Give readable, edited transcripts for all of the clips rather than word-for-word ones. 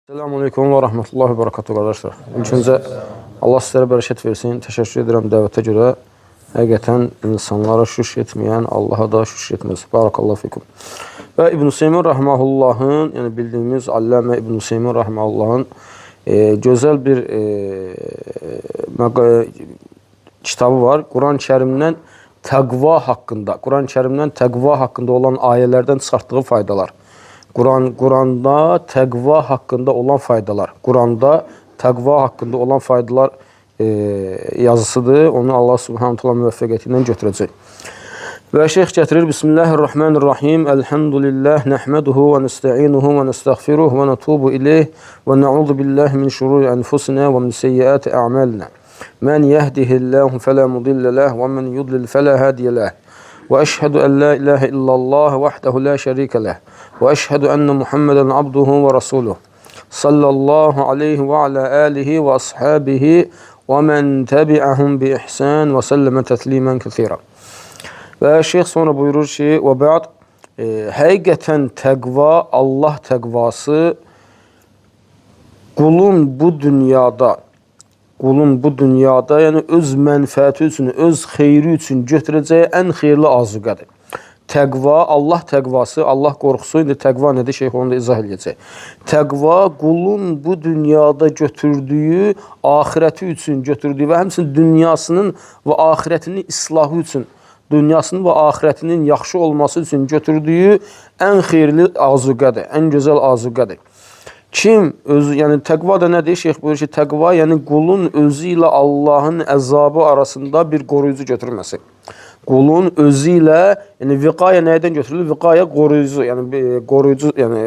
Selamünaleyküm ve rahmetullahi ve berekatuhu arkadaşlar. İlk önce Allah sizlere bereket versin. Teşekkür ederim dəvətə görə. Həqiqətən insanlara şükür etməyən Allah'a da şükür etməz. Barakallahu fikum. Və İbn Hüseymin rahimehullahın, yəni bildiyimiz Allamə İbn Hüseymin rahimehullahın gözəl bir kitabı var. Quran-Kərimdən təqva haqqında, Quran-Kərimdən təqva haqqında olan ayələrdən çıxartdığı faydalar. Quranda təqva haqqında olan faydalar. Quranda təqva haqqında olan faydalar yazısıdır. Onu Allah subhanahu teala müvəffəqiyyəti ilə götürəcək. Və şeyx gətirir. Bismillahirrahmanirrahim. Elhamdülillah. Nəhməduhu və nəstə'inuhu və nəstəğfiruhu və nətubu ileyh və nə'udhu billahi min şururi ənfusina və min seyyiati a'malina. Mən yehdihillahu fələ mudillə ləh və mən yudlil fələ hadiyə ləh. وأشهد أن لا إله إلا الله وحده لا شريك له وأشهد أن محمدا عبده ورسوله صلى الله عليه وعلى آله وأصحابه ومن تبعهم بإحسان وسلم تسليما كثيرا. Ve şeyh sonra buyurur ki ve ba'd həqiqətən təqva, Allah təqvası qulun bu dünyada, yəni öz mənfəəti üçün, öz xeyri üçün götürəcəyi ən xeyirli azuqədir. Təqva, Allah təqvası, Allah qorxusu, indi təqva nədir? Şeyh onu da izah edəcək. Təqva, qulun bu dünyada götürdüyü, ahirəti üçün götürdüyü və həmçinin dünyasının və ahirətinin islahı üçün, dünyasının və ahirətinin yaxşı olması üçün götürdüyü ən xeyirli azuqədir, ən gözəl azuqədir. Kim özü, yəni təqva da nədir? Şeyx buyurur ki, təqva yəni qulun özü ilə Allahın əzabı arasında bir qoruyucu götürməsi. Qulun özü ilə, yəni viqaya nədən götürülür? Viqaya qoruyucu, yəni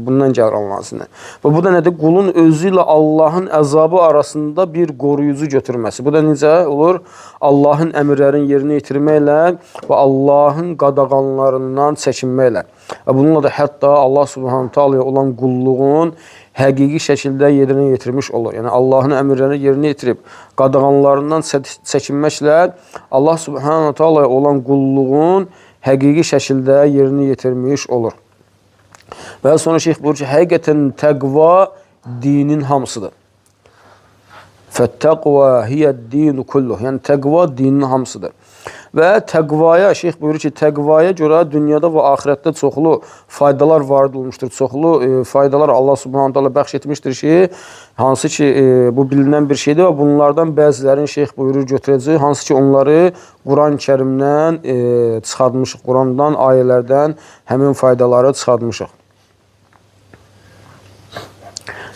bundan gəlir anlansın. Və bu da nədir? Qulun özü ilə Allahın əzabı arasında bir qoruyucu götürməsi. Bu da necə olur? Allahın əmrlərini yerinə yetirməklə və Allahın qadağanlarından çəkinməklə. Və bununla da hətta Allah subhanahu teala'ya olan qulluğun həqiqi şəkildə yerinə yetirmiş olur. Yəni Allahın əmrlərini yerinə yetirib qadağanlarından çəkinməklə Allah subhanahu teala'ya olan qulluğun həqiqi şəkildə yerinə yetirmiş olur. Və sonra şeyx buyurur ki, həqiqətən təqva dinin hamısıdır. Fəttəqva hiyyəd-dinu kulluh. Yəni təqva dinin hamısıdır. Və təqvaya, şeyx buyurur ki, təqvaya görə dünyada və axirətdə çoxlu faydalar varid olmuşdur. Çoxlu faydalar Allah subhanahu teala bəxş etmişdir ki, hansı ki bu bilinən bir şeydir və bunlardan bəzilərini şeyx buyurur götürəcək, hansı ki onları Quran-Kərimdən çıxartmışıq, Qurandan, ayələrdən həmin faydaları çıxartmışıq.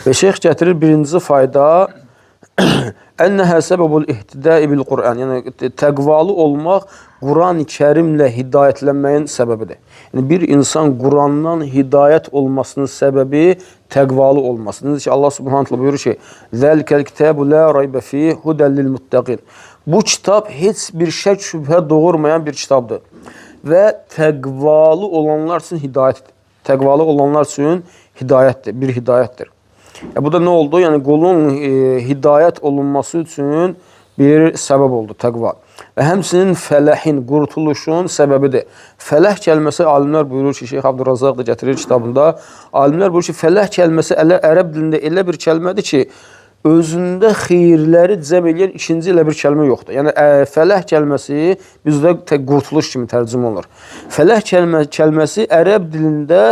Və şeyx gətirir birinci fayda, Ənəhə səbəbul ihtidai bil Qur'an. Yəni, təqvalı olmaq Quran-ı Kərimlə hidayətlənməyin səbəbidir. Yəni, bir insan Qurandan hidayət olmasının səbəbi təqvalı olması. Necə ki, Allah subhanahu teala buyurur ki, Zəlikəl kitəbu lə raybə fih hudəllil muttəqin. Bu kitab heç bir şək şübhə doğurmayan bir kitabdır. Və təqvalı olanlar üçün hidayətdir. Təqvalı olanlar üçün hidayətdir, bir hidayətdir. Bu da nə oldu? Yəni, qulun hidayət olunması üçün bir səbəb oldu, təqva. Və həmçinin fələhin, qurtuluşun səbəbidir. Fələh kəlməsi, alimlər buyurur ki, Şeyx Abdurrazaq da gətirir kitabında, alimlər buyurur ki, fələh kəlməsi ərəb dilində elə bir kəlmədir ki, özündə xeyirləri cəm eləyən ikinci elə bir kəlmə yoxdur. Yəni, fələh kəlməsi bizdə qurtuluş kimi tərcümə olunur. Fələh kəlməsi ərəb dilində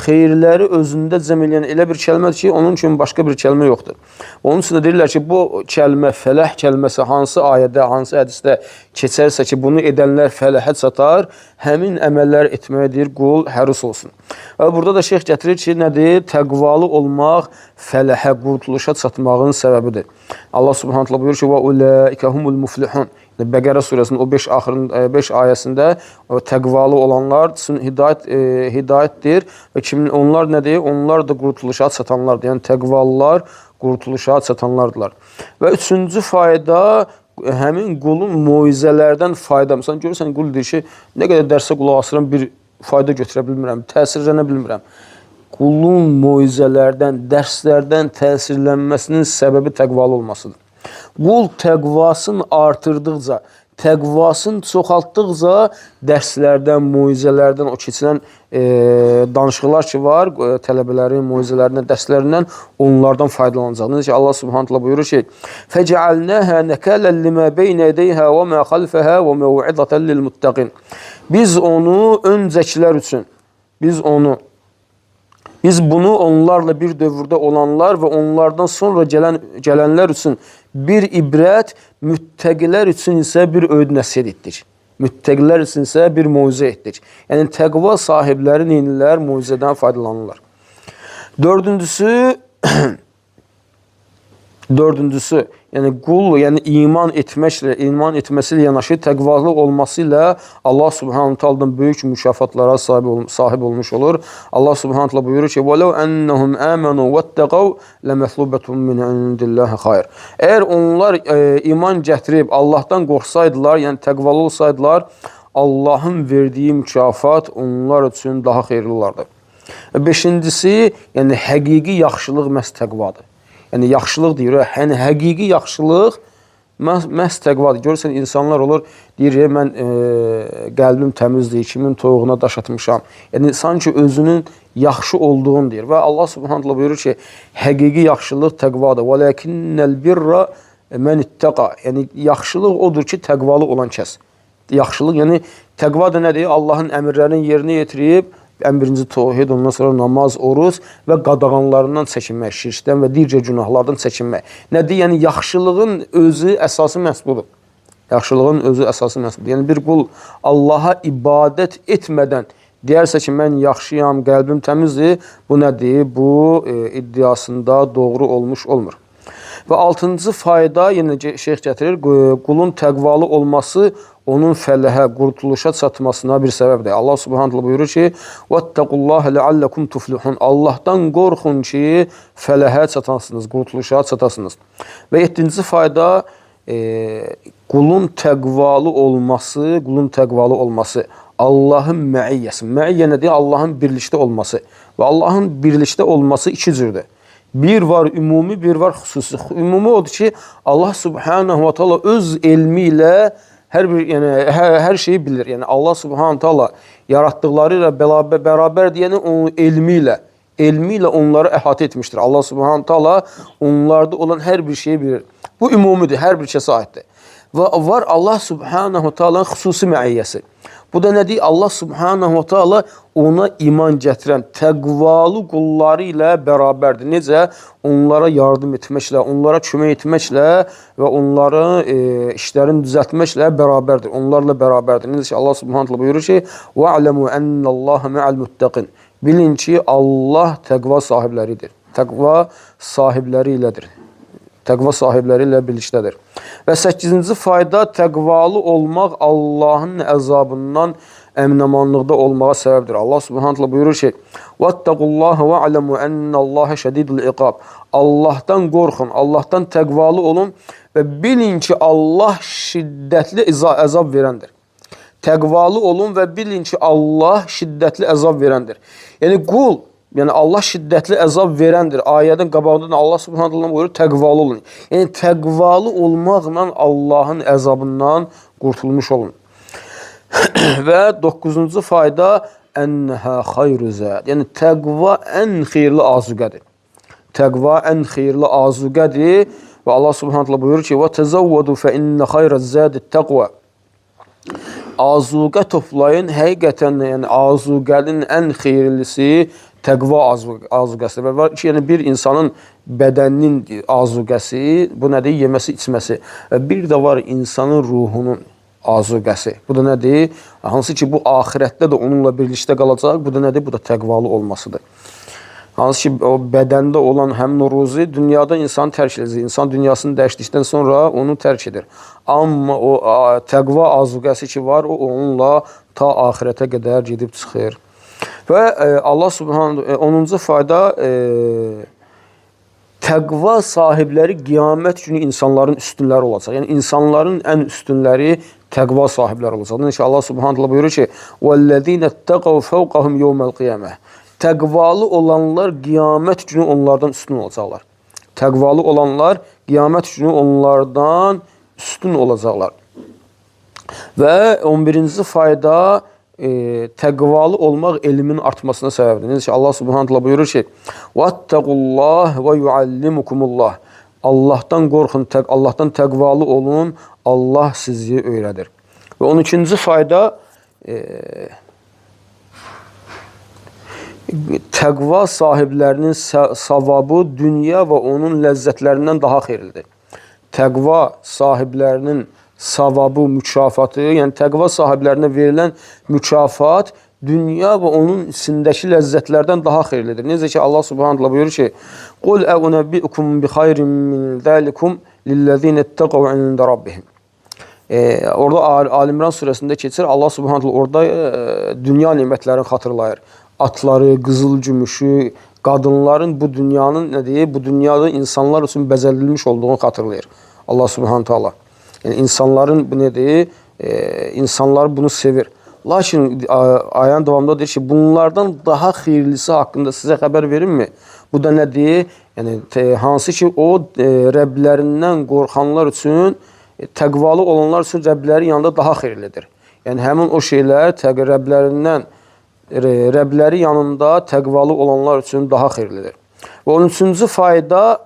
xeyirləri özündə cəm eləyən elə bir kəlmədir ki, onun üçün başqa bir kəlmə yoxdur. Onun üçün də deyirlər ki, bu kəlmə, fələh kəlməsi hansı ayədə, hansı hədisdə keçərsə ki, bunu edənlər fələhə çatar, həmin əməllər etməkdir, qul həris olsun. Və burada da şeyx gətirir ki, nədir? Təqvalı olmaq fələhə, qurtuluşa çatmağın səbəbidir. Allah subhanahu teala buyurur ki, və uləikə humul muflihun. Bəqərə surəsinin o 5 ayəsində təqvalı olanlar üçün hidayətdir və onlar nədir? Onlar da qurtuluşa çatanlardır. Yəni təqvalılar qurtuluşa çatanlardılar. Və üçüncü fayda həmin qulun moizələrdən fayda. Məsələn, görürsən, qul deyir ki, nə qədər dərsə qulaq asıram, bir fayda götürə bilmirəm, təsirlənə bilmirəm. Qulun moizələrdən, dərslərdən təsirlənməsinin səbəbi təqvalı olmasıdır. Qul təqvasını artırdıqca, təqvasını çoxaltdıqca dərslərdən, moizələrdən, o keçilən danışıqlar ki var, tələbələrin moizələrindən, dərslərindən onlardan faydalanacaq. Necə ki Allah Subhanahu taala buyurur ki: "Fec'alnaha nakalan lima beyne yedeyha ve ma khalfaha ve mev'izatan lilmuttaqin." Biz onu öncəkilər üçün, biz bunu onlarla bir dövrdə olanlar və onlardan sonra gələnlər üçün bir ibrət, müttəqilər üçün isə bir öğüd nəsihət etdik. Müttəqilər üçün isə bir moizə etdik. Yəni təqva sahibləri neynirlər? Moizədən faydalanırlar. Dördüncüsü, yəni qul, yəni iman etməsi ilə yanaşı təqvalı olması ilə Allah Subhanahu taala'dan böyük mükafatlara sahib olmuş olur. Allah Subhanahu taala buyurur ki: "Vəlau ennahum amanu vettaqav lemeslubatun min indillahi xeyr." Əgər onlar iman gətirib Allahdan qorxsaydılar, yəni təqvalı olsaydılar, Allahın verdiyi mükafat onlar üçün daha xeyirli olardı. Beşincisi, yəni həqiqi yaxşılıq məhz təqvadır. Yəni yaxşılıq deyir, yəni həqiqi yaxşılıq məhz təqvadır. Görürsən insanlar olur, deyir, mən qəlbim təmizdir, kimin toyuğuna daş atmışam. Yəni sanki özünün yaxşı olduğunu deyir. Və Allah Subhanahu taala buyurur ki, həqiqi yaxşılıq təqvadır. "Velakinnel birra men ittaqa." Yəni yaxşılıq odur ki, təqvalı olan kəs. Yaxşılıq, yəni təqva da nədir? Allahın əmrlərini yerinə yetirib, ən birinci tövhid, ondan sonra namaz, oruc və qadağanlarından çəkinmək, şirkdən və digər günahlardan çəkinmək. Nədir? Yəni yaxşılığın özü əsası məhz budur. Yaxşılığın özü əsası məhz budur. Yəni bir qul Allaha ibadət etmədən deyərsə ki, mən yaxşıyam, qəlbim təmizdir, bu nədir? Bu iddiasında doğru olmuş olmur. Və altıncı fayda, yenə şeyx gətirir, qulun təqvalı olması onun fələhə, qurtuluşa çatmasına bir səbəbdir. Allah Subhanahu taala buyurur ki: "Vettaqullaha leallekum tuflihun." Allahdan qorxun ki, fələhə çatasınız, qurtuluşa çatasınız. Və yeddinci fayda, qulun təqvalı olması, Allahın məiyyəsi. Məiyyə nədir? Allahın birlikdə olması. Və Allahın birlikdə olması iki cürdür. Bir var ümumi, bir var xüsusi. Ümumi odur ki, Allah Subhanahu wa taala öz elmi ilə hər şeyi bilir. Yəni Allah Subhanahu taala yaratdıqları ilə bərabər deyəni onun elmi ilə onları əhatə etmişdir. Allah Subhanahu taala onlarda olan hər bir şeyi bilir. Bu ümumidir, hər bir kəsə aiddir. Və var Allah Subhanahu taalanın xüsusi məiyyəsi. Bu da nədir? Allah Subhanahu taala ona iman gətirən təqvalı qulları ilə bərabərdir. Necə? Onlara yardım etməklə, onlara kömək etməklə və onları işlərini düzəltməklə bərabərdir. Onlarla bərabərdir. Necə ki Allah Subhanahu taala buyurur ki: "Va'lamu ennallaha ma'al muttaqin." Bilin ki Allah təqva sahibləridir. Təqva sahibləri ilədir. Təqva sahibləri ilə birlikdədir. Və 8-ci fayda, təqvalı olmaq Allahın əzabından əminamanlıqda olmağa səbəbdir. Allah Subhanahu taala buyurur ki: "Vettaqullaha ve'lemu ennallaha şedidul iqab." Allahdan qorxun, Allahdan təqvalı olun və bilin ki Allah şiddətli əzab verəndir. Təqvalı olun və bilin ki Allah şiddətli əzab verəndir. Yəni qul, yəni Allah şiddətli əzab verəndir. Ayədən qabağında Allah Subhanahu taala buyurur, təqvalı olun. Yəni təqvalı olmaqla Allahın əzabından qurtulmuş olun. Və 9-cu fayda, ennəhə xayru zəd. Yəni təqva ən xeyirli azuqədir. Təqva ən xeyirli azuqədir və Allah Subhanahu taala buyurur ki: "Və təzəvvədu fe inne xayrəz zədit təqva." Azuqə toplayın, həqiqətən yəni azuqənin ən xeyirlisi təqva azuqəsidir. Və var ki, yəni bir insanın bədəninin azuqəsi, bu nədir? Yeməsi, içməsi. Və bir də var insanın ruhunun azuqəsi. Bu da nədir? Hansı ki, bu axirətdə də onunla birlikdə qalacaq. Bu da nədir? Bu da təqvalı olmasıdır. Hansı ki, o bədəndə olan həmin o ruzi dünyada insan tərk edəcək. İnsan dünyasını dəyişdikdən sonra onu tərk edir. Amma o təqva azuqəsi ki var, o onunla ta axirətə qədər gedib çıxır. Və Allah Subhanahu 10-cu fayda, təqva sahibləri qiyamət günü insanların üstünləri olacaq. Yəni insanların ən üstünləri təqva sahibləri olacaq. Yəni ki Allah Subhanahu taala buyurur ki: "Vellezine ittaqav fawqahum yawmal qiyamah." Təqvalı olanlar qiyamət günü onlardan üstün olacaqlar. Təqvalı olanlar qiyamət günü onlardan üstün olacaqlar. Və 11-ci fayda təqvalı olmaq elmin artmasına səbəbdir. Necə ki Allah Subhanahu taala buyurur ki: "Vattaqullah və yuallimukumullah." Allahdan qorxun, Allahdan təqvalı olun, Allah sizi öyrədir. Və 12-ci fayda təqva sahiblərinin savabı dünya və onun ləzzətlərindən daha xeyirlidir. Təqva sahiblərinin savabı, mükafatı, yəni təqva sahiblərinə verilən mükafat dünya və onun içindəki ləzzətlərdən daha xeyirlidir. Necə ki Allah Subhanahu taala buyurur ki: "Qul a'unabbiukum bi xayrin min zalikum lillezînettaqav 'inde rabbihim." Orada Ali İmran surəsində keçir. Allah Subhanahu taala orada dünya nemətlərini xatırlayır. Atları, qızıl gümüşü, qadınların bu dünyanın nə deyir? Bu dünyada insanlar üçün bəzədilmiş olduğunu xatırlayır Allah Subhanahu taala. Yəni insanların bu nədir? İnsanlar bunu sevir. Lakin ayənin davamında deyir ki, bunlardan daha xeyirlisi haqqında sizə xəbər verirmi? Bu da nədir? Yəni hansı ki o Rəbblərindən qorxanlar üçün, təqvalı olanlar üçün Rəbbləri yanında daha xeyirlidir. Yəni həmin o şeylər Rəbbləri yanında təqvalı olanlar üçün daha xeyirlidir. Və 13-cü fayda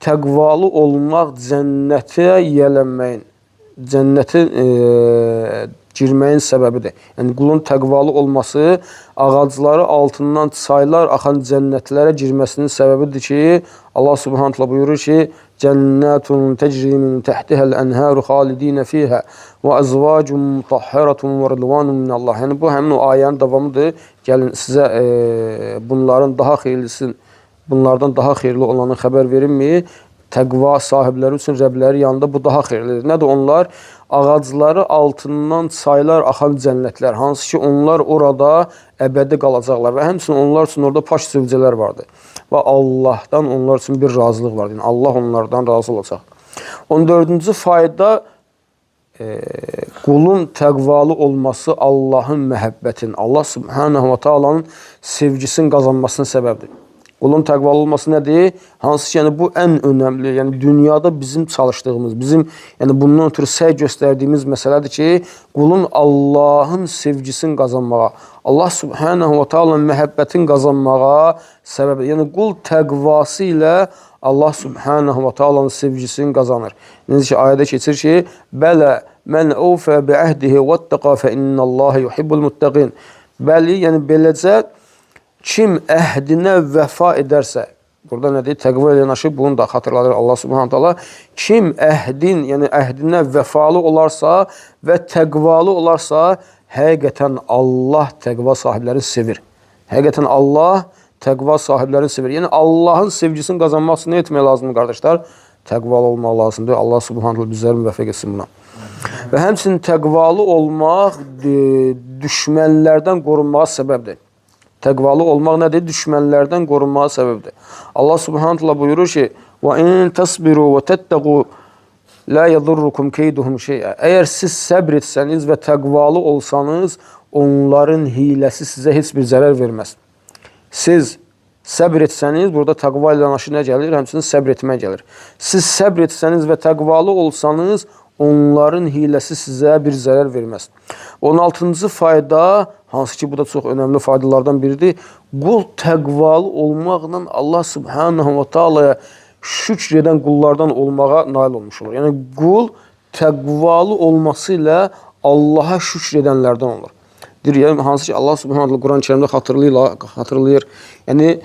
təqvalı olmaq cənnətə yiyələnməyin, cənnətə girməyin səbəbidir. Yəni qulun təqvalı olması ağacları altından çaylar axan cənnətlərə girməsinin səbəbidir ki, Allah Subhanahu taala buyurur ki: "Cənnətun tecri min tahtiha'l enharu xalidin fiha və azvacun mutahharatun və ridvanun minallah." Yəni bu həmin o ayənin davamıdır. Gəlin sizə bunlardan daha xeyirli olanı xəbər verirmi? Təqva sahibləri üçün Rəbləri yanında bu daha xeyirlidir. Nədir onlar? Ağacları altından çaylar axan cənnətlər, hansı ki onlar orada əbədi qalacaqlar və həmçinin onlar üçün orada paş zövcələr vardır. Və Allahdan onlar üçün bir razılıq var. Yəni Allah onlardan razı olacaq. 14-cü fayda qulun təqvalı olması Allahın məhəbbətin, Allah Subhanahu wa Taala'nın sevgisini qazanmasının səbəbidir. Qulun təqvalı olması nədir? Hansı ki, yəni bu ən önəmli, yəni dünyada bizim çalışdığımız, bizim yəni bundan ötürü səy göstərdiyimiz məsələdir ki, qulun Allahın sevgisini qazanmağa, Allah Subhanahu wa Taala'nın məhəbbətini qazanmağa səbəbdir. Yəni qul təqvası ilə Allah Subhanahu wa Taala'nın sevgisini qazanır. Necə ki ayədə keçir ki: "Bələ mən awfa bi ahdihi wattaqa fa innallaha yuhibbul muttaqin." Bəli, yəni beləcə kim əhdinə vəfa edərsə, burada nə deyir? Təqva ilə yanaşı bunu da xatırladır Allah Subhanahu taala. Kim yəni əhdinə vəfalı olarsa və təqvalı olarsa, həqiqətən Allah təqva sahiblərini sevir. Həqiqətən Allah təqva sahiblərini sevir. Yəni Allahın sevgisini qazanmaq üçün nə etmək lazımdır qardaşlar? Təqvalı olmaq lazımdır. Allah Subhanahu taala bizləri müvəffəq etsin buna. Və həmçinin təqvalı olmaq düşmənlərdən qorunmağa səbəbdir. Təqvalı olmaq nədir? Düşmənlərdən qorunmağa səbəbdir. Allah Subhanahu taala buyurur ki: "Və in tasbiru və tettaqu la yadurrukum keyduhum şey'a." Əgər siz səbr etsəniz və təqvalı olsanız, onların hiləsi sizə heç bir zərər verməz. Siz səbr etsəniz, burada təqva ilə yanaşı nə gəlir? Həmçinin səbr etmək gəlir. Siz səbr etsəniz və təqvalı olsanız, onların hiləsi sizə bir zərər verməz. 16-cı fayda, hansı ki bu da çox önəmli faydalardan biridir. Qul təqvalı olmaqla Allah Subhanahu wa Taala'ya şükr edən qullardan olmağa nail olmuş olur. Yəni qul təqvalı olması ilə Allaha şükr edənlərdən olur. Yəni hansı ki Allah Subhanahu wa Taala Quran-Kərimdə xatırlayır. Yəni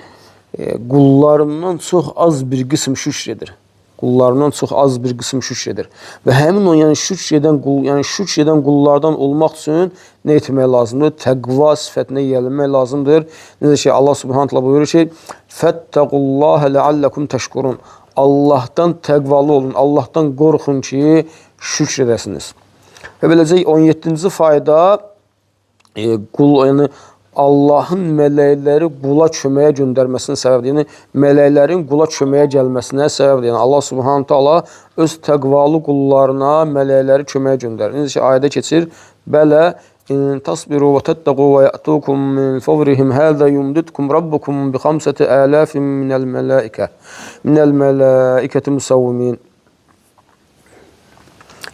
qullarından çox az bir qism şükr edir. Qullarından çox az bir qism şükr edir. Və həmin o yəni şükr edən qullardan olmaq üçün nə etmək lazımdır? Təqva sifətinə yiyələnmək lazımdır. Necə ki Allah Subhanahu taala buyurur ki: "Fettaqullaha leallekum teşkurun." Allahdan təqvalı olun, Allahdan qorxun ki, şükr edəsiniz. Və beləcə 17-ci fayda qul yəni Allahın mələkləri qula köməyə göndərməsinin səbəbidir. Yəni mələklərin qula köməyə gəlməsinə səbəbdir. Yəni Allah Subhanahu taala öz təqvalı qullarına mələkləri köməyə göndərir. Necə ki ayədə keçir: "Bələ in tasbiru və tettaqu və ya'tukum min fawrihim hada yumditkum rabbukum bi 5000 minəl mələikəti musawwimin."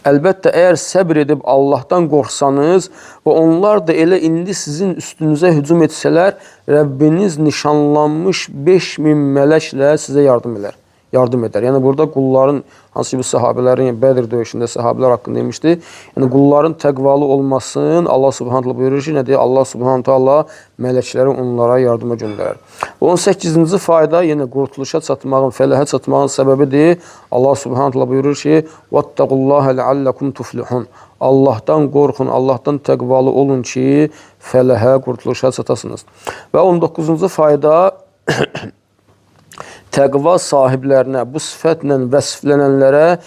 Əlbəttə, əgər səbr edib Allahdan qorxsanız və onlar da elə indi sizin üstünüzə hücum etsələr, Rəbbiniz nişanlanmış 5000 mələklə sizə yardım edər. Yəni burada qulların, hansı ki bu sahabələrin, yəni Bədir döyüşündə sahabələr haqqında demişdi, yəni qulların təqvalı olmasın, Allah subhanahu buyurur ki, nə deyir? Allah subhanahu taala mələkləri onlara yardıma göndərər. 18-ci fayda yenə qurtuluşa çatmağın, fələhə çatmağın səbəbidir. Allah subhanahu buyurur ki, "Vattaqullaha la'allakum tuflihun." Allahdan qorxun, Allahdan təqvalı olun ki, fələhə, qurtuluşa çatasınız. Və 19-cu fayda təqva sahiblərinə, bu sifətlə vəsflənənlərə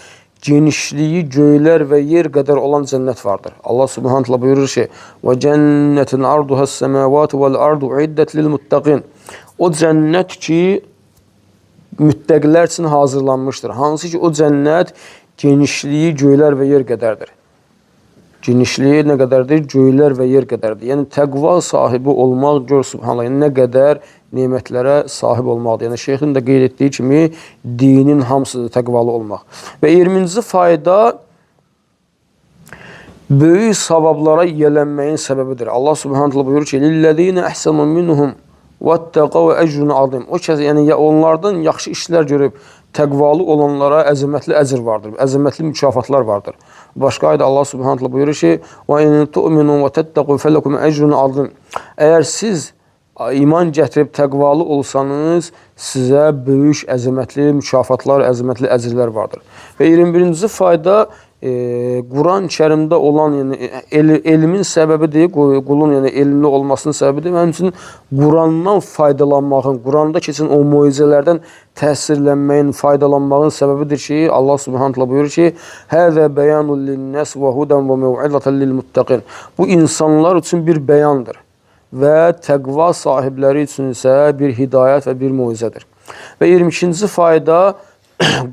genişliyi göylər və yer qədər olan cənnət vardır. Allah subhanahu buyurur ki, "Və cənnetin arduhas semavati vel ardu uiddat lil muttaqin." O cənnət ki, müttəqilər üçün hazırlanmışdır. Hansı ki, o cənnət genişliyi göylər və yer qədərdir. Genişliyi nə qədərdir? Göylər və yer qədərdir. Yəni təqva sahibi olmaq, gör subhanallah, yəni nə qədər nemətlərə sahib olmaqdır. Yəni şeyxin də qeyd etdiyi kimi dinin hamısıdır təqvalı olmaq. Və 20-ci fayda böyük savablara yiyələnməyin səbəbidir. Allah subhanahu buyurur ki, "Lillezine ahsanu minhum vettaqav ecrun azim." O kəs, yəni onlardan yaxşı işlər görüb təqvalı olanlara əzəmətli əcr vardır, əzəmətli mükafatlar vardır. Başqa ayda Allah subhanahu buyurur ki, "Və in tu'minu və tettaqu fələkum ecrun azim." Əgər siz iman gətirib təqvalı olsanız, sizə böyük əzəmətli mükafatlar, əzəmətli əcrlər vardır. Və 21-ci fayda Quran-Kərimdə olan, yəni elmin səbəbidir, qulun yəni elmli olmasının səbəbidir. Mənim üçün Qurandan faydalanmağın, Quranda keçən o möcüzələrdən təsirlənməyin, faydalanmağın səbəbidir ki, Allah subhanahu buyurur ki, "Həzə bəyanun lin-nas və hudan və mev'izatan lil-muttaqin." Bu insanlar üçün bir bəyandır və təqva sahibləri üçün isə bir hidayət və bir möcüzədir. Və 22-ci fayda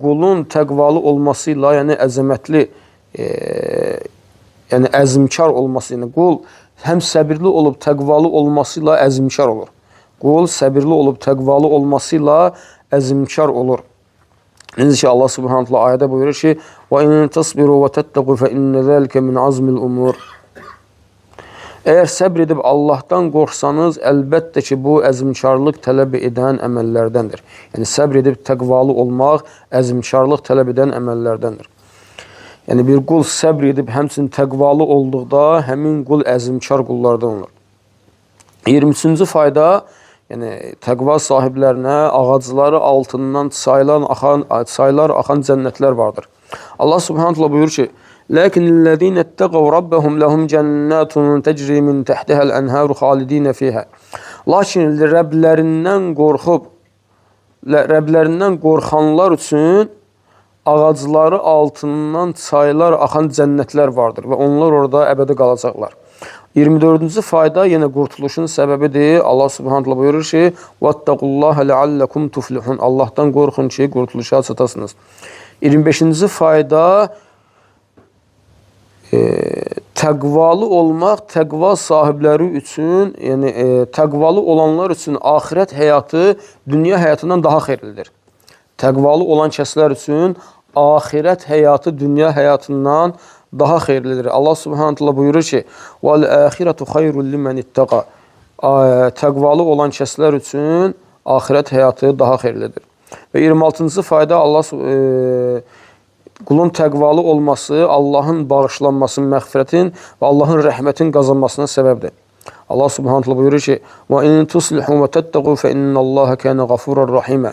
qulun təqvalı olması ilə, yəni əzəmətli, yəni əzmkar olması, yəni qul həm səbirli olub təqvalı olması ilə əzmkar olur. Qul səbirli olub təqvalı olması ilə əzmkar olur. Necə ki Allah subhanahu ayədə buyurur ki, "Və in tasbiru və tettaqu fe inne zalika min azmil umur." Əgər səbr edib Allahdan qorxsanız, əlbəttə ki, bu əzmkarlıq tələb edən əməllərdəndir. Yəni, səbr edib təqvalı olmaq əzmkarlıq tələb edən əməllərdəndir. Yəni, bir qul səbr edib həmçinin təqvalı olduqda, həmin qul əzmkar qullardan olur. 23-cü fayda, yəni, təqva sahiblərinə ağacları altından çaylar axan cənnətlər vardır. Allah subhanahu buyurur ki, "Lakinnellezine ittaqav rabbahum lahum cennatun tecri min tahtiha'l anharu khalidin fiha." Lakin Rəblərindən qorxanlar üçün ağacları altından çaylar axan cənnətlər vardır və onlar orada əbədi qalacaqlar. 24-cü fayda yenə qurtuluşun səbəbidir. Allah subhanahu buyurur ki, "Vattaqullaha la'allakum tuflihun." Allahdan qorxun ki, qurtuluşa çatasınız. 25-ci fayda təqvalı olmaq təqva sahibləri üçün, yəni təqvalı olanlar üçün axirət həyatı dünya həyatından daha xeyirlidir. Təqvalı olan kəslər üçün axirət həyatı dünya həyatından daha xeyirlidir. Allah subhanahu buyurur ki, "Vəl-əxirətu xayrun limen ittaqa." Təqvalı olan kəslər üçün axirət həyatı daha xeyirlidir. Və 26-cı fayda qulun təqvalı olması Allahın bağışlanmasının, məğfirətin və Allahın rəhmətin qazanmasına səbəbdir. Allah subhanahu buyurur ki, "Və in tuslihu və tettaqu fe innallaha kana gafurar rahima."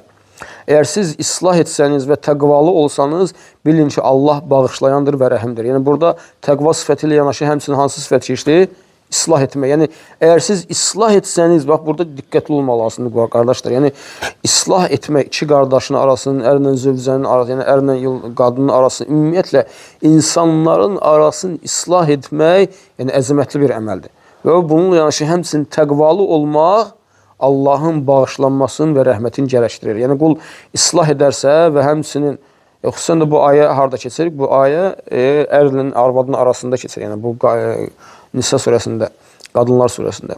Əgər siz islah etsəniz və təqvalı olsanız, bilin ki, Allah bağışlayandır və rəhimdir. Yəni burada təqva sifəti ilə yanaşı həmçinin hansı sifət keçdi? İslah etmək. Yəni əgər siz islah etsəniz, bax burada diqqətli olmalısınız qardaşlar. Yəni islah etmək iki qardaşın arasının, ərlə zövcənin arasının, yəni ərlə qadının arasının, ümumiyyətlə insanların arasını islah etmək, yəni əzəmətli bir əməldir. Və bununla yanaşı həmçinin təqvalı olmaq Allahın bağışlanmasını və rəhmətini gərəkdirir. Yəni qul islah edərsə və həmçinin xüsusən də bu ayə harda keçir? Bu ayə ərlə arvadın arasında keçir. Yəni bu Nisa surəsində, Qadınlar surəsində.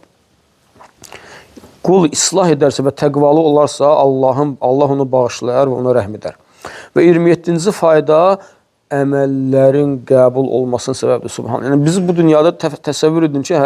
Qul islah edərsə və təqvalı olarsa, Allah onu bağışlayar və ona rəhm edər. Və 27-ci fayda əməllərin qəbul olmasının səbəbidir. Subhanallah. Yəni biz bu dünyada təsəvvür edin ki,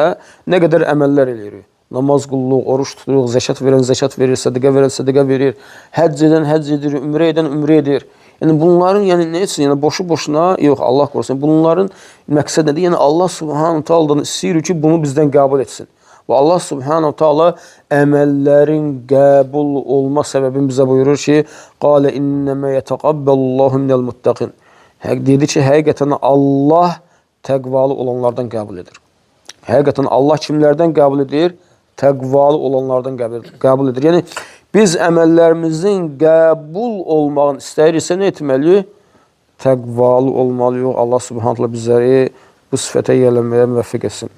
nə qədər əməllər eləyirik. Namaz qulluq, oruç tuturuq, zəkat verən zəkat verir, sədaqə verir, həcc edən həcc edir, ümrə edən ümrə edir. Yəni bunların nə üçün? Yəni boşu-boşuna yox, Allah qorusun. Bunların məqsəd nədir? Yəni Allah Subhanahu taala'dan istəyir ki, bunu bizdən qəbul etsin. Və Allah Subhanahu taala əməllərin qəbul olma səbəbini bizə buyurur ki, qala innema yetaqabbalullahu minel muttaqin. Dedi ki, həqiqətən Allah təqvalı olanlardan qəbul edir. Həqiqətən Allah kimlərdən qəbul edir? Təqvalı olanlardan qəbul edir. Yəni biz əməllərimizin qəbul olmağını istəyiriksə nə etməliyik? Təqvalı olmalıyıq. Allah Subhanahu bizləri bu sifətə yiyələnməyə müvəffəq etsin.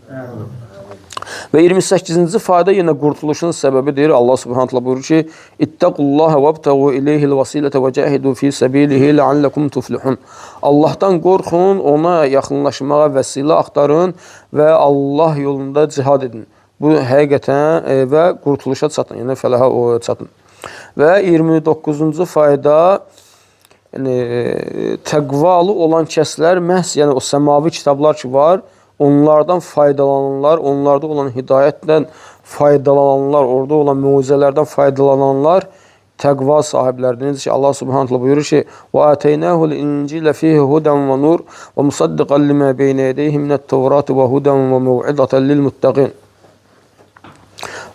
Və 28-ci fayda yenə qurtuluşun səbəbidir. Allah Subhanahu buyurur ki: "İttaqullaha vabtaghu ilayhil vasilata və cahidu fi sabilihi la'allakum tuflihun." Allahdan qorxun, ona yaxınlaşmağa vəsilə axtarın və Allah yolunda cihad edin. Bu həqiqətən və qurtuluşa çatın, yəni fələha çatın. Və 29-cu fayda, yəni təqvalı olan kəslər məhz, yəni o səmavi kitablar ki var, onlardan faydalananlar, onlarda olan hidayətdən faydalananlar, orada olan möcüzələrdən faydalananlar təqva sahibləridir. Necə ki Allah Subhanahu buyurur ki: "Və ateynahu'l incile fihi hudan və nur və musaddiqan lima beyne yedeyhi minət-tevrat və hudan və mev'izatan lil-muttaqin."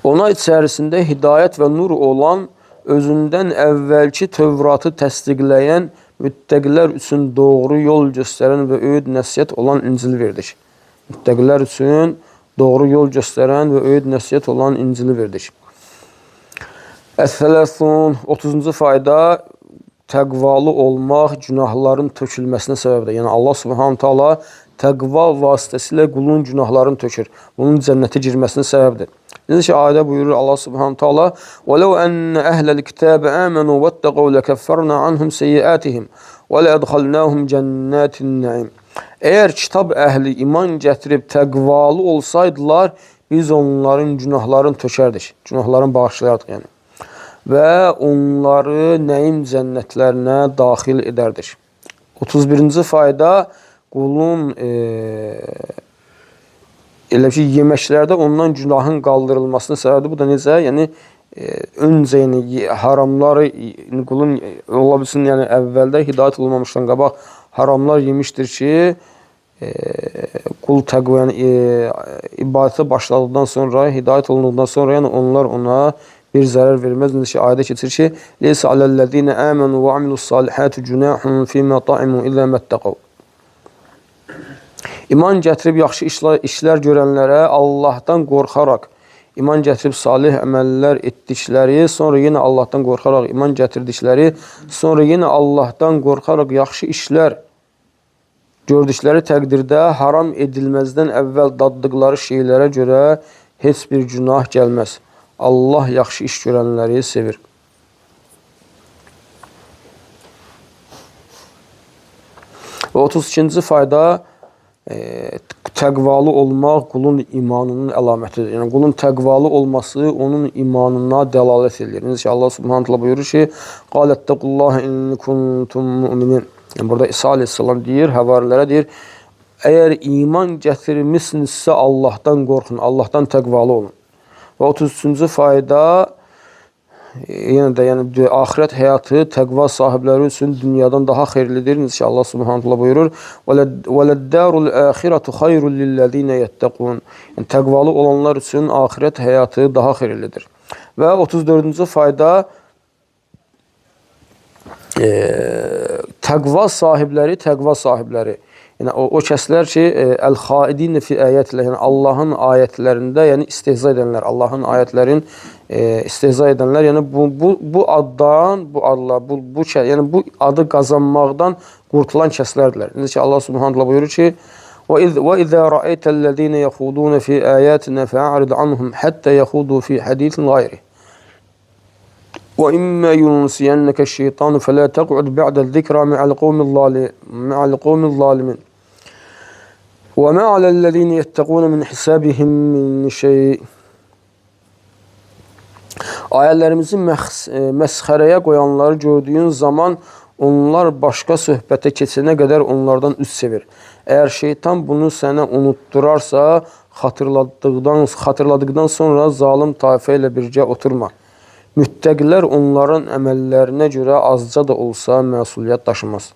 Ona içərisində hidayət və nur olan, özündən əvvəlki Tövratı təsdiqləyən, müttəqilər üçün doğru yol göstərən və öyüd nəsihət olan İncil verdik. Müttəqilər üçün doğru yol göstərən və öyüd nəsihət olan İncili verdik. Əs-sələsun, 30-cu fayda, təqvalı olmaq günahların tökülməsinə səbəbdir. Yəni Allah Subhanahu taala təqva vasitəsilə qulun günahlarını tökür. Bunun cənnətə girməsinə səbəbdir. Necə ki ayədə buyurur Allah Subhanahu taala: "Və ləv enne əhlel kitəbə amanu vettəqu lekəffərna anhum seyyiatihim və lədxalnahum cennetin naim." Əgər kitab əhli iman gətirib təqvalı olsaydılar, biz onların günahlarını tökərdik. Günahlarını bağışlayardıq yəni. Və onları nəim cənnətlərinə daxil edərdik. 31-ci fayda, qulun elə ki, yeməklərdə ondan günahın qaldırılmasına səbəbidir. Bu da necə? Yəni, öncə haramları qulun ola bilsin, yəni əvvəldə hidayət olmamışdan qabaq haramlar yemişdir ki, qul təqva, yəni ibadətə başladıqdan sonra, hidayət olunduqdan sonra, yəni onlar ona bir zərər verməz. Necə ki, ayədə keçir ki: "Leysa alellezine amanu və amilus salihati cunahun fima ta'imu idza mattaqav." İman gətirib yaxşı işlər görənlərə Allahdan qorxaraq, iman gətirib salih əməllər etdikləri, sonra yenə Allahdan qorxaraq iman gətirdikləri, sonra yenə Allahdan qorxaraq yaxşı işlər gördükləri təqdirdə haram edilməzdən əvvəl daddıqları şeylərə görə heç bir günah gəlməz. Allah yaxşı iş görənləri sevir. Və 32-ci fayda, təqvalı olmaq qulun imanının əlamətidir. Yəni qulun təqvalı olması onun imanına dəlalət edir. Necə ki Allah Subhanahu buyurur ki: "Qaləttəqullaha in kuntum mu'minin." Yəni burada İsa əleyhissalam deyir, həvarilərə deyir: "Əgər iman gətirmisinizsə Allahdan qorxun, Allahdan təqvalı olun." Və 33-cü fayda, yenə də yəni axirət həyatı təqva sahibləri üçün dünyadan daha xeyirlidir. Necə ki Allah Subhanahu buyurur: "Vələd-dārul āxiratu xayrun lillezîne yettaqūn." Yəni təqvalı olanlar üçün axirət həyatı daha xeyirlidir. Və 34-cü fayda, təqva sahibləri. Yəni o kəslər ki, əl-xaidin fi ayətillah, yəni Allahın ayətlərində, yəni istehza edənlər, Allahın ayətlərin istehza edənlər, yəni bu addan, yəni bu adı qazanmaqdan qurtulan kəslərdirlər. Necə ki Allah Subhanahu buyurur ki: "Və izə ra'aytəl-ləzīne yəxudun fi ayatina fa'rid anhum hatta yaxudu fi hadisin ghayri. Və immə yunsiyennəkəş-şeytanu fələ təq'ud ba'dəz-zikra ma'al-qawmil zalimin. Və mə aləl-ləzīne yettəqūne min hisabihim min şey." Ayələrimizi məsxərəyə qoyanları gördüyün zaman onlar başqa söhbətə keçənə qədər onlardan üst sevir. Əgər şeytan bunu sənə unutturarsa, xatırladıqdan sonra zalim tayfə ilə birgə oturma. Müttəqilər onların əməllərinə görə azca da olsa məsuliyyət daşımaz.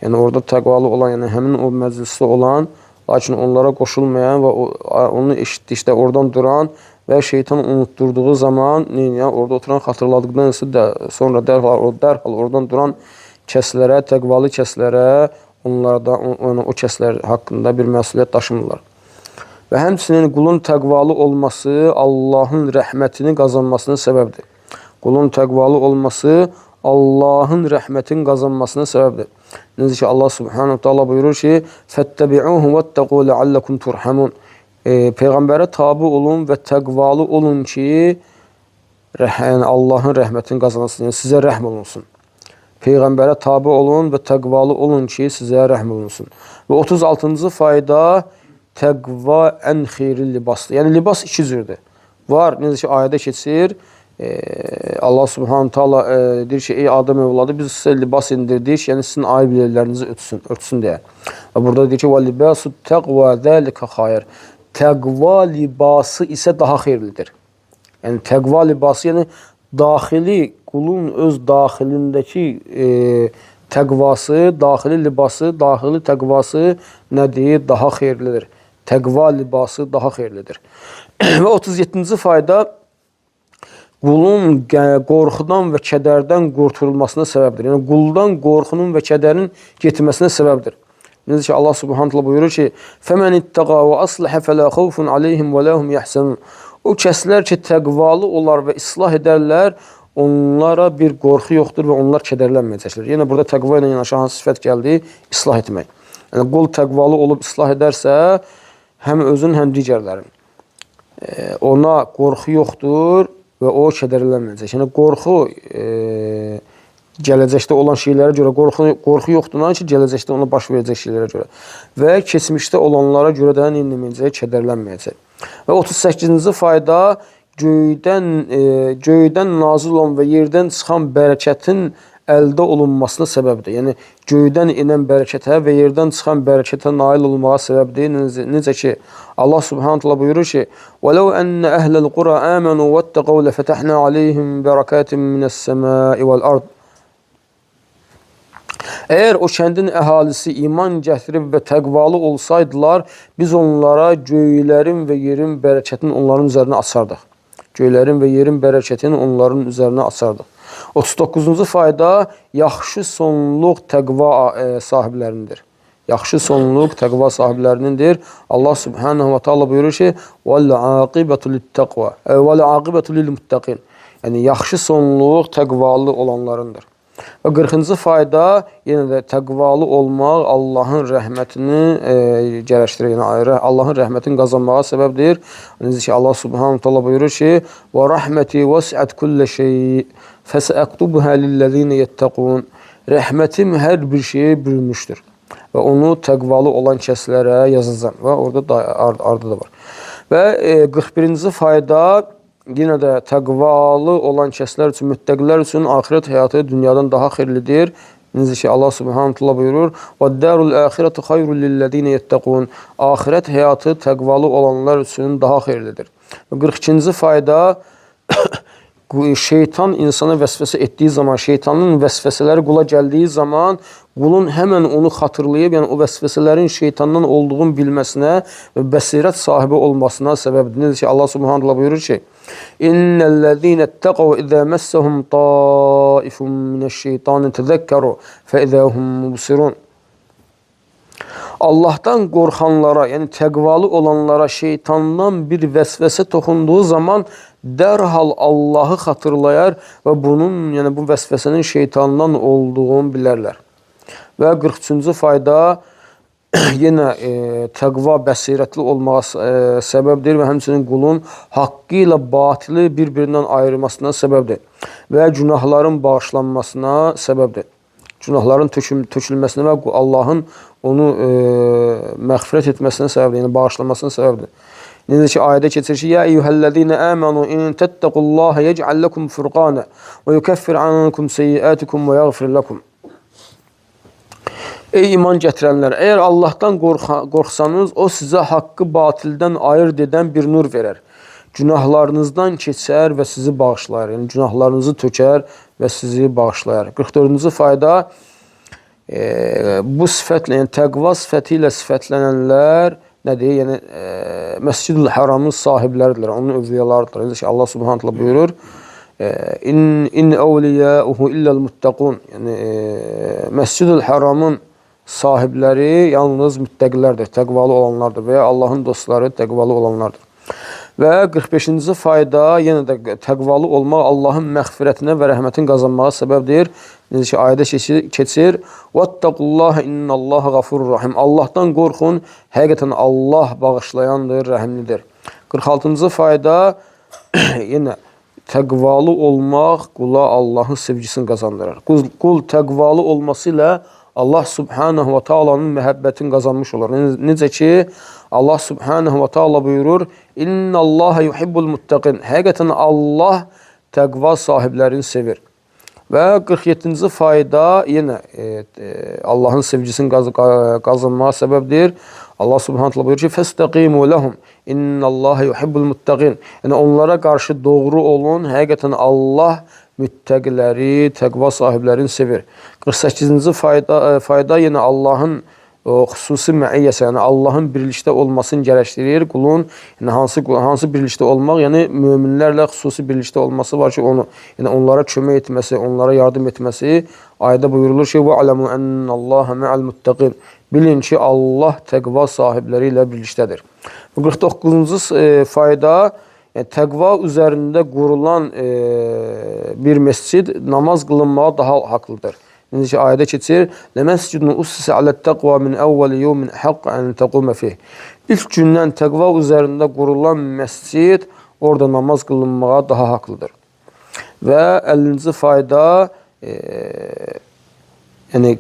Yəni orada təqvalı olan, yəni həmin o məclisdə olan, lakin onlara qoşulmayan və onu eşitdikdə oradan duran və şeytan unutturduğu zaman orada oturan xatırladıqdan sonra dərhal oradan duran kəslərə, təqvalı kəslərə, o kəslər haqqında bir məsuliyyət daşımırlar. Və həmçinin qulun təqvalı olması Allahın rəhmətini qazanmasının səbəbdir. Qulun təqvalı olması Allahın rəhmətini qazanmasının səbəbdir. Necə ki, Allah subhanahu ta'ala buyurur ki, فَاتَّبِعُوهُ وَاتَّقُوا لَعَلَّكُمْ تُرْحَمُونَ Peyğəmbərə tabi olun və təqvalı olun ki, Allahın rəhmətini qazanasın, yəni sizə rəhm olunsun. Peyğəmbərə tabi olun və təqvalı olun ki, sizə rəhm olunsun. Və 36-cı fayda təqva ən xeyirli libasdır. Yəni, libas iki cürdür. Var, necə ki, ayədə keçir, Allah subhanahu ta'ala deyir ki, ey Adəm övladı, biz sizə libas indirdik, yəni sizin ayıb yerlərinizi örtsün deyə. Və burada deyir ki, وَلِبَاسُ التَّقْوَى ذَلِكَ خَيْرٌ Təqva libası isə daha xeyirlidir. Yəni, təqva libası, yəni daxili, qulun öz daxilindəki təqvası, daxili libası, daxili təqvası nədir? Daha xeyirlidir. Təqva libası daha xeyirlidir. Və 37-ci fayda qulun qorxudan və kədərdən qurtulmasına səbəbdir. Yəni, quldan qorxunun və kədərin getməsinə səbəbdir. Necə ki, Allah subhanahu ta'ala buyurur ki, فَمَنِ اتَّقَى وَأَصْلَحَ فَلَا خَوْفٌ عَلَيْهِمْ وَلَا هُمْ يَحْزَنُونَ O kəslər ki, təqvalı olar və islah edərlər, onlara bir qorxu yoxdur və onlar kədərlənməyəcəklər. Yəni, burada təqva ilə yanaşı hansı sifət gəldi? İslah etmək. Yəni, qul təqvalı olub islah edərsə, həm özün, həm digərlərin. Ona qorxu yoxdur və o kədərlənməyəcək. Yəni, qorxu gələcəkdə olan şeylərə görə qorxu yoxdur ki, gələcəkdə ona baş verəcək şeylərə görə. Və keçmişdə olanlara görə də dinləməyəcək, kədərlənməyəcək. Və 38-ci fayda göydən nazil olan və yerdən çıxan bərəkətin əldə olunmasına səbəbdir. Yəni, göydən inən bərəkətə və yerdən çıxan bərəkətə nail olmağa səbəbdir. Necə ki, Allah subhanahu ta'ala buyurur ki, وَلَوْ أَنَّ أَهْلَ الْقُرَى آمَنُوا وَاتَّقَوْا لَفَتَحْنَا عَلَيْهِمْ بَرَكَاتٍ مِنَ السَّمَاءِ وَالْأَرْضِ Əgər o kəndin əhalisi iman gətirib və təqvalı olsaydılar, biz onlara göylərin və yerin bərəkətini onların üzərinə açardıq. Göylərin və yerin bərəkətini onların üzərinə açardıq. 39-cu fayda yaxşı sonluq təqva sahiblərindir. Yaxşı sonluq təqva sahiblərinindir. Allah subhanahu wa ta'ala buyurur ki, وَالْعَاقِبَةُ لِلْتَقْوَى وَالْعَاقِبَةُ لِلْمُتَّقِينَ Yəni, yaxşı sonluq təqvalı olanlarındır. Və 40-cı fayda yenə də təqvalı olmaq Allahın rəhmətini gərəşdirir. Yəni, Allahın rəhmətini qazanmağa səbəbdir. Necə ki, Allah subhanahu ta'ala buyurur ki, وَرَحْمَتِي وَسْعَتْ كُلَّ شَيْءٍ فَسَأَكْتُبُهَا لِلَّذِينَ يَتَّقُونَ Rəhmətim hər bir şeyi bürünmüşdür. Və onu təqvalı olan kəslərə yazacam. Və orada ardı da var. Və 41-ci fayda yenə də təqvalı olan kəslər üçün, müttəqilər üçün axirət həyatı dünyadan daha xeyirlidir. Necə ki, Allah subhanahu ta'ala buyurur, وَالدَّارُ الْآخِرَةُ خَيْرٌ لِلَّذِينَ يَتَّقُونَ Axirət həyatı təqvalı olanlar üçün daha xeyirlidir. 42-ci fayda şeytan insana vəsvəsə etdiyi zaman, şeytanın vəsvəsələri qula gəldiyi zaman, qulun həmən onu xatırlayıb, yəni o vəsvəsələrin şeytandan olduğunu bilməsinə və bəsirət sahibi olmasına səbəbdir. Necə ki, Allah subhanahu ta'ala buyurur ki, İnnellezîne ittaqav izâ messehum taifun mineşşeytani tezekkeru fe izâ hum mubsirun Allahdan qorxanlara, yəni təqvalı olanlara şeytandan bir vəsvəsə toxunduğu zaman dərhal Allahı xatırlayar və bunun, yəni bu vəsvəsənin şeytandan olduğunu bilərlər. Və 43-cü fayda yenə təqva bəsirətli olmağa səbəbdir və həmçinin qulun haqqı ilə batili bir-birindən ayırmasına səbəbdir və günahların bağışlanmasına səbəbdir. Günahların tökülməsinə və Allahın onu məğfirət etməsinə səbəbdir, yəni bağışlamasına səbəbdir. Necə ki, ayədə keçir ki, Ya eyyuhəl-ləzīnə əmənu in təttəqullaha yec'al ləkum furqanə və yukəffir ankum seyyiətikum və yəğfir ləkum. Ey iman gətirənlər, əgər Allahdan qorxsanız, o sizə haqqı batildən ayırt edən bir nur verər. Günahlarınızdan keçər və sizi bağışlayar. Yəni, günahlarınızı tökər və sizi bağışlayar. 44-cü fayda, bu sifətlə, yəni təqva sifəti ilə sifətlənənlər nədir? Yəni, Məscid-ül Haramın sahibləridirlər, onun övliyalarıdırlar. Yəni, Allah Subhanahu taala buyurur, İn əvliyəuhu illəl muttaqun. Yəni, Məscid-ül Haramın sahibləri yalnız müttəqilərdir, təqvalı olanlardır və ya Allahın dostları təqvalı olanlardır. Və 45-ci fayda, yenə də təqvalı olmaq Allahın məğfirətinə və rəhmətin qazanmağa səbəbdir. Necə ki, ayədə keçir, وَاتَّقُوا إِنَّ اللّٰهَ غَفُورٌ رَحِيمٌ. Allahdan qorxun, həqiqətən Allah bağışlayandır, rəhimlidir. 46-cı fayda, yenə təqvalı olmaq qula Allahın sevgisini qazandırır. Qul təqvalı olması ilə Allah Subhanahu wa Taala'nın məhəbbətini qazanmış olur. Necə ki, Allah Subhanahu wa Taala buyurur, İnna Allaha yuhibbul muttaqin. Həqiqətən Allah təqva sahiblərini sevir. Və 47-ci fayda yenə Allahın sevgisini qazanmağa səbəbdir. Allah Subhanahu wa Taala buyurur ki, "Fəstəqimu lehum. İnna Allaha yuhibbul muttaqin." Yəni onlara qarşı doğru olun. Həqiqətən Allah müttəqiləri, təqva sahiblərini sevir. 48-ci fayda yenə Allahın xüsusi məiyyəsi, yəni Allahın birlikdə olmasını gərəkdirir. Qulun yəni hansı birlikdə olmaq, yəni möminlərlə xüsusi birlikdə olması var ki, yəni onlara kömək etməsi, onlara yardım etməsi. Ayədə buyurulur ki, "Və alamu ennallaha ma'al muttaqin." Bilin ki, Allah təqva sahibləri ilə birlikdədir. 49-cu fayda, yəni təqva üzərində qurulan bir məscid namaz qılınmağa daha haqlıdır. Necə ki, ayədə keçir, "Ləməscidun ussisə alə't-təqva min əvvəli yevmin haqq an təquma fih." İlk gündən təqva üzərində qurulan məscid orada namaz qılınmağa daha haqlıdır. Və 50-ci fayda, yəni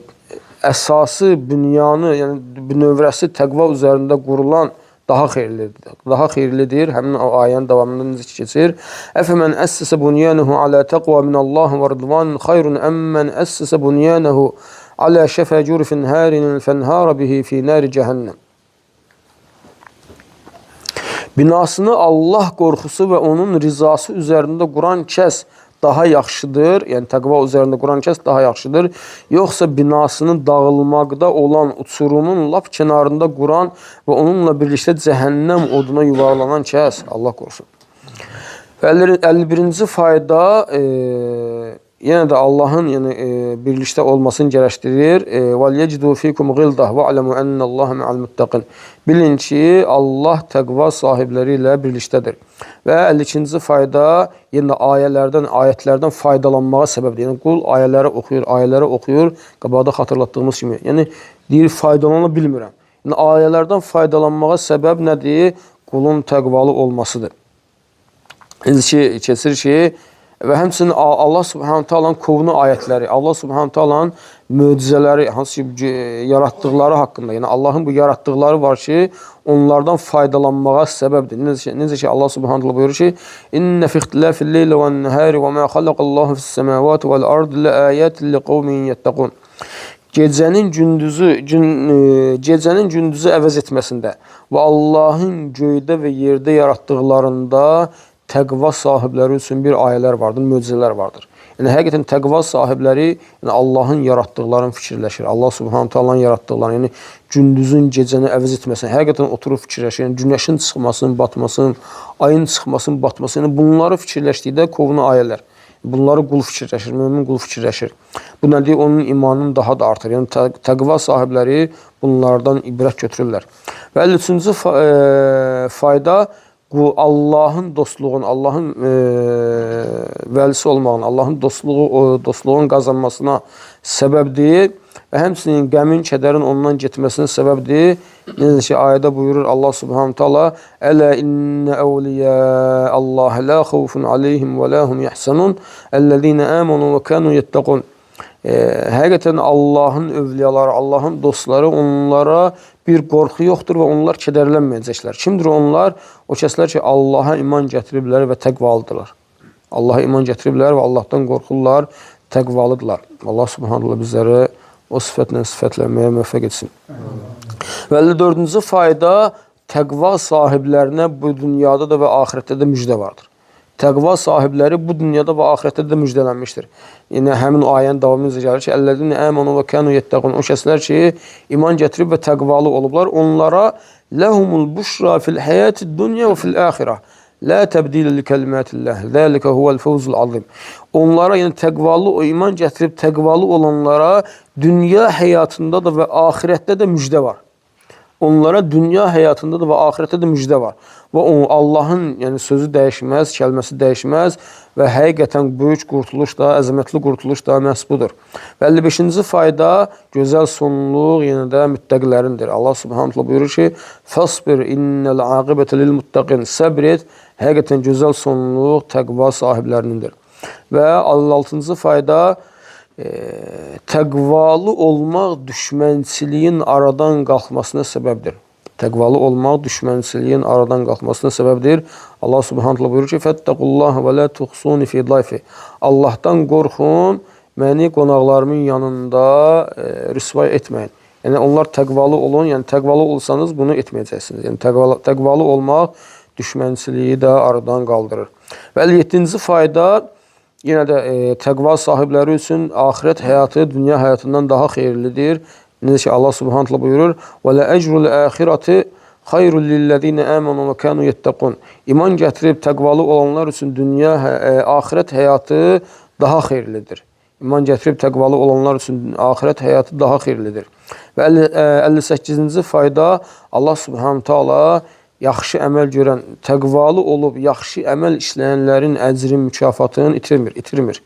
əsası, bünyanı, yəni bünövrəsi təqva üzərində qurulan daha xeyirlidir. Həmin o ayənin davamında necə keçir? Əfəmən əssəsə bunyanahu alə təqva minallahi və ridvanin xayrun əmmən əssəsə bunyanahu alə şəfə cürfin hərin fənhara bihi fi nari cəhənnəm. Binasını Allah qorxusu və onun rizası üzərində quran kəs daha yaxşıdır, yəni təqva üzərində quran kəs daha yaxşıdır, yoxsa binasının dağılmaqda olan uçurumun lap kənarında quran və onunla birlikdə cəhənnəm oduna yuvarlanan kəs, Allah qorusun. 51-ci fayda, yenə də Allahın birlikdə olmasını gərəkdirir. وَلْيَجِدُوا فِيكُمْ غِلْدَةً وَعْلَمُوا أَنَّ اللّٰهَ مَعَ الْمُتَّقِينَ. Bilin ki, Allah təqva sahibləri ilə birlikdədir. Və 52-ci fayda, yenə ayətlərdən faydalanmağa səbəbdir. Yəni, qul ayələri oxuyur, qabaqda xatırlatdığımız kimi. Yəni, deyir, faydalana bilmirəm. Yəni, ayələrdən faydalanmağa səbəb nədir? Qulun təqvalı olmasıdır. Necə ki, keçir ki, və həmçinin Allah Subhanahu Taala'nın kovunu ayətləri, Allah Subhanahu Taala'nın möcüzələri, hansı ki, yaratdıqları haqqında, yəni Allahın bu yaratdıqları var ki, onlardan faydalanmağa səbəbdir. Necə ki, Allah Subhanahu Taala buyurur ki, "İnne fi ihtilafil leyli ven nahari ve ma xalaqallahu fis semawati vel ardi laayatin liqaumin yettaqun." Gecənin gündüzü əvəz etməsində və Allahın göydə və yerdə yaratdıqlarında təqva sahibləri üçün bir ayələr vardır, möcüzələr vardır. Yəni, həqiqətən təqva sahibləri Allahın yaratdıqlarını fikirləşir. Allah Subhanahu Taala'nın yaratdıqlarını, yəni gündüzün gecəni əvəz etməsini, həqiqətən oturub fikirləşir. Yəni, günəşin çıxmasını, batmasını, ayın çıxmasını, batmasını, yəni bunları fikirləşdikdə kovunu ayələr. Bunları qul fikirləşir, mömin qul fikirləşir. Bu nədir? Onun imanını daha da artır. Yəni, təqva sahibləri bunlardan ibrət götürürlər. Və 53-cü fayda, Allahın dostluğun, Allahın vəlisi olmağın, Allahın dostluğun qazanmasına səbəbdir və həmçinin qəmin, kədərin ondan getməsinin səbəbdir. Necə ki, ayədə buyurur Allah Subhanahu Taala, "Ələ innə əvliyə Allah la xawfun aleyhim və la hum yahzanun, əlləzîne âmenu və kanu yettaqun." Həqiqətən Allahın övliyaları, Allahın dostları, onlara bir qorxu yoxdur və onlar kədərlənməyəcəklər. Kimdir onlar? O kəslər ki, Allaha iman gətiriblər və təqvalıdırlar. Allaha iman gətiriblər və Allahdan qorxurlar, təqvalıdırlar. Allah Subhanahu bizləri o sifətlə sifətlənməyə müvəffəq etsin. Və 54-cü fayda, təqva sahiblərinə bu dünyada da və axirətdə də müjdə vardır. Təqva sahibləri bu dünyada və axirətdə də müjdələnmişdir. Yəni həmin ayənin davamında gəlir ki, "Əlləzîne âmenû və kânû yettaqûn." O kəslər ki, iman gətirib və təqvalı olublar, onlara "Lehumul buşra fil hayatid dunya və fil axirə. La təbdilə li kəlmətillah. Zəlikə huvəl fawzul azim." Onlara, yəni təqvalı, o iman gətirib təqvalı olanlara dünya həyatında da və axirətdə də müjdə var. Onlara dünya həyatında da və axirətdə də müjdə var. Və Allahın yəni sözü dəyişməz, kəlməsi dəyişməz və həqiqətən böyük qurtuluş da, əzəmətli qurtuluş da məhz budur. Və 55-ci fayda gözəl sonluq yenə də müttəqilərindir. Allah Subhanahu buyurur ki: "Fasbir innel aqibete lil muttaqin." Səbr et, həqiqətən gözəl sonluq təqva sahiblərinindir. Və 56-cı fayda təqvalı olmaq düşmənçiliyin aradan qalxmasına səbəbdir. Təqvalı olmaq düşmənçiliyin aradan qalxmasına səbəbdir. Allah Subhanahu buyurur ki: "Fəttəqullaha və la tuxsuni fi dayfi." Allahdan qorxun, məni qonaqlarımın yanında rüsvay etməyin. Yəni onlar təqvalı olun, yəni təqvalı olsanız bunu etməyəcəksiniz. Yəni təqvalı olmaq düşmənçiliyi də aradan qaldırır. Və 57-ci fayda yenə də təqva sahibləri üçün axirət həyatı dünya həyatından daha xeyirlidir. Necə ki Allah Subhanahu buyurur: "Və la ecrul axirati xayrul lillezine amanu və kanu yettaqun." İman gətirib təqvalı olanlar üçün dünya axirət həyatı daha xeyirlidir. İman gətirib təqvalı olanlar üçün axirət həyatı daha xeyirlidir. Və 58-ci fayda Allah Subhanahu taala yaxşı əməl görən, təqvalı olub yaxşı əməl işləyənlərin əcrin, mükafatını itirmir.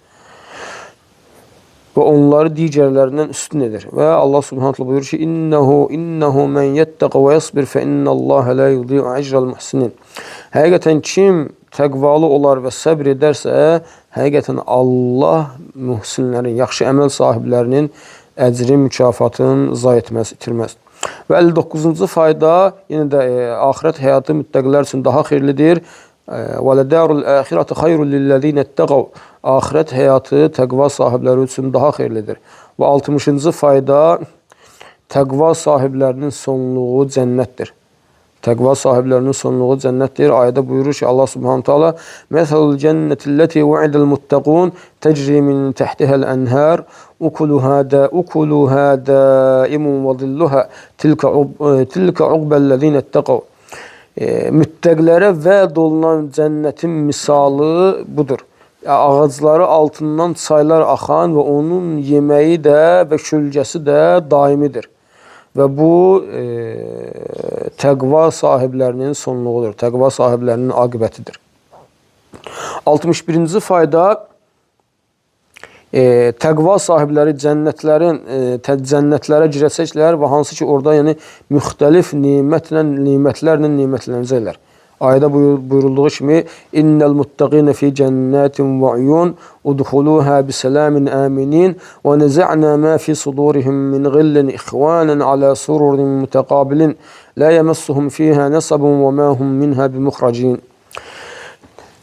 Və onları digərlərindən üstün edir. Və Allah Subhanahu buyurur ki: "İnnehu men yettaqi və yasbir fe innallaha la yudi'u ecral muhsinin." Həqiqətən kim təqvalı olar və səbr edərsə, həqiqətən Allah mühsinlərin, yaxşı əməl sahiblərinin əcrin, mükafatını zayi etməz, itirməz. Və 59-cu fayda yenə də axirət həyatı müttəqilər üçün daha xeyirlidir. Və lədərul axirəti xayrul lillezine ittaqav. Axirət həyatı təqva sahibləri üçün daha xeyirlidir. Və 60-cı fayda təqva sahiblərinin sonluğu cənnətdir. Təqva sahiblərinin sonluğu cənnətdir. Ayədə buyurur ki, Allah Subhanahu taala: "Məsəlul cənnətillati vu'idal muttaqun tecri min tahtiha'l enhar ukuluha daimun və zilluha tilka uqbellezine ittaqav." Müttəqilərə vəd olunan cənnətin misalı budur. Ağacları altından çaylar axan və onun yeməyi də və kölgəsi də daimidir. Və bu təqva sahiblərinin sonluğudur. Təqva sahiblərinin aqibətidir. 61-ci fayda təqva sahibləri cənnətlərə girəcəklər və hansı ki orada yəni müxtəlif nemətlərlə nemətlənəcəklər. Ayədə buyurulduğu kimi: "İnnel muttaqina fi cennetin və uyun udkhuluha bisalamin aminin və neza'na ma fi sudurihim min ghillin ikhwanan ala sururin mutaqabilin la yamassuhum fiha nasabun və ma hum minha bimukhrajin."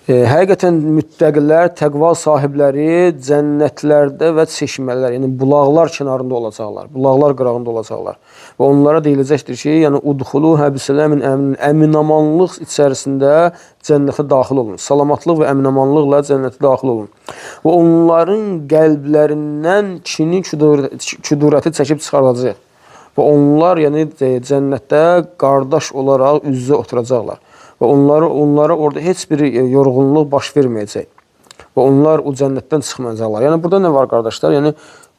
Həqiqətən müttəqilər, təqva sahibləri cənnətlərdə və çeşmələr, yəni bulaqlar kənarında olacaqlar, bulaqlar qırağında olacaqlar. Və onlara deyiləcəkdir ki, yəni udkhuluha bisalamin aminin, əminamanlıq içərisində cənnətə daxil olun. Salamatlıq və əminamanlıqla cənnətə daxil olun. Və onların qəlblərindən kini, küdurəti çəkib çıxaracaq. Və onlar yəni cənnətdə qardaş olaraq üz-üzə oturacaqlar. Və onlara orada heç bir yorğunluq baş verməyəcək. Və onlar o cənnətdən çıxmayacaqlar. Yəni burada nə var qardaşlar? Yəni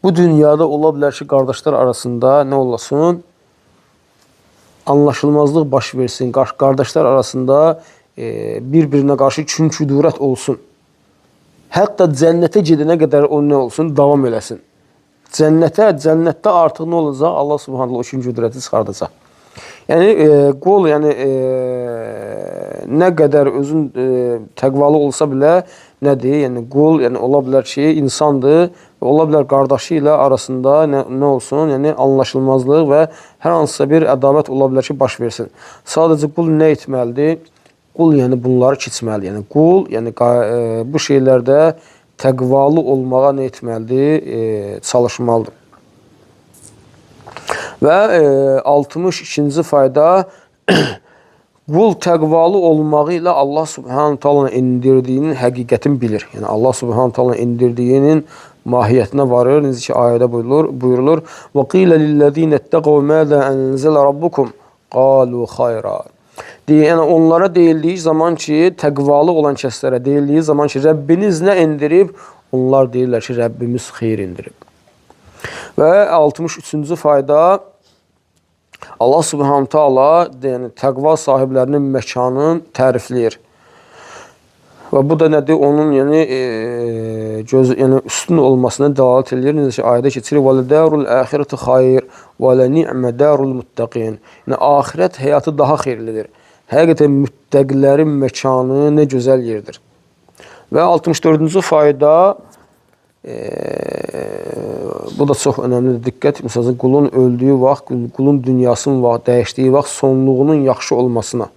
bu dünyada ola bilər ki, qardaşlar arasında nə olasın? Anlaşılmazlıq baş versin. Qardaşlar arasında bir-birinə qarşı küdurət olsun. Hətta cənnətə gedənə qədər o nə olsun? Davam eləsin. Cənnətdə artıq nə olacaq? Allah Subhanahu o küdurəti çıxardacaq. Yəni qul yəni nə qədər özün təqvalı olsa belə nədir? Yəni qul yəni ola bilər ki, insandır, ola bilər qardaşı ilə arasında nə olsun? Yəni anlaşılmazlıq və hər hansısa bir ədavət ola bilər ki, baş versin. Sadəcə qul nə etməlidir? Qul yəni bunları keçməlidir. Yəni qul yəni bu şeylərdə təqvalı olmağa nə etməlidir? Çalışmalıdır. Və 62-ci fayda qul təqvalı olmağı ilə Allah Subhanahu Taala'nın endirdiyinin həqiqətini bilir. Yəni Allah Subhanahu Taala'nın endirdiyinin mahiyyətinə varır. Necə ki ayədə buyurulur: "Və qila lillezine ittaqav maza anzala rabbukum qalu xayra." Yəni onlara deyildiyi zaman ki, təqvalı olan kəslərə deyildiyi zaman ki, Rəbbiniz nə endirib? Onlar deyirlər ki, Rəbbimiz xeyir indirib. Və 63-cü fayda Allah Subhanahu Taala yəni təqva sahiblərinin məkanını tərifləyir. Və bu da nədir? Onun yəni üstün olmasına dəlalət edir. Necə ki ayədə keçir: "Və darul axirətu xeyr və la ni'me darul muttaqin." Yəni axirət həyatı daha xeyirlidir. Həqiqətən müttəqilərin məkanı nə gözəl yerdir. Və 64-cü fayda bu da çox önəmlidir. Diqqət, məsələn, qulun öldüyü vaxt, qulun dünyasının vaxt dəyişdiyi vaxt sonluğunun yaxşı olmasına,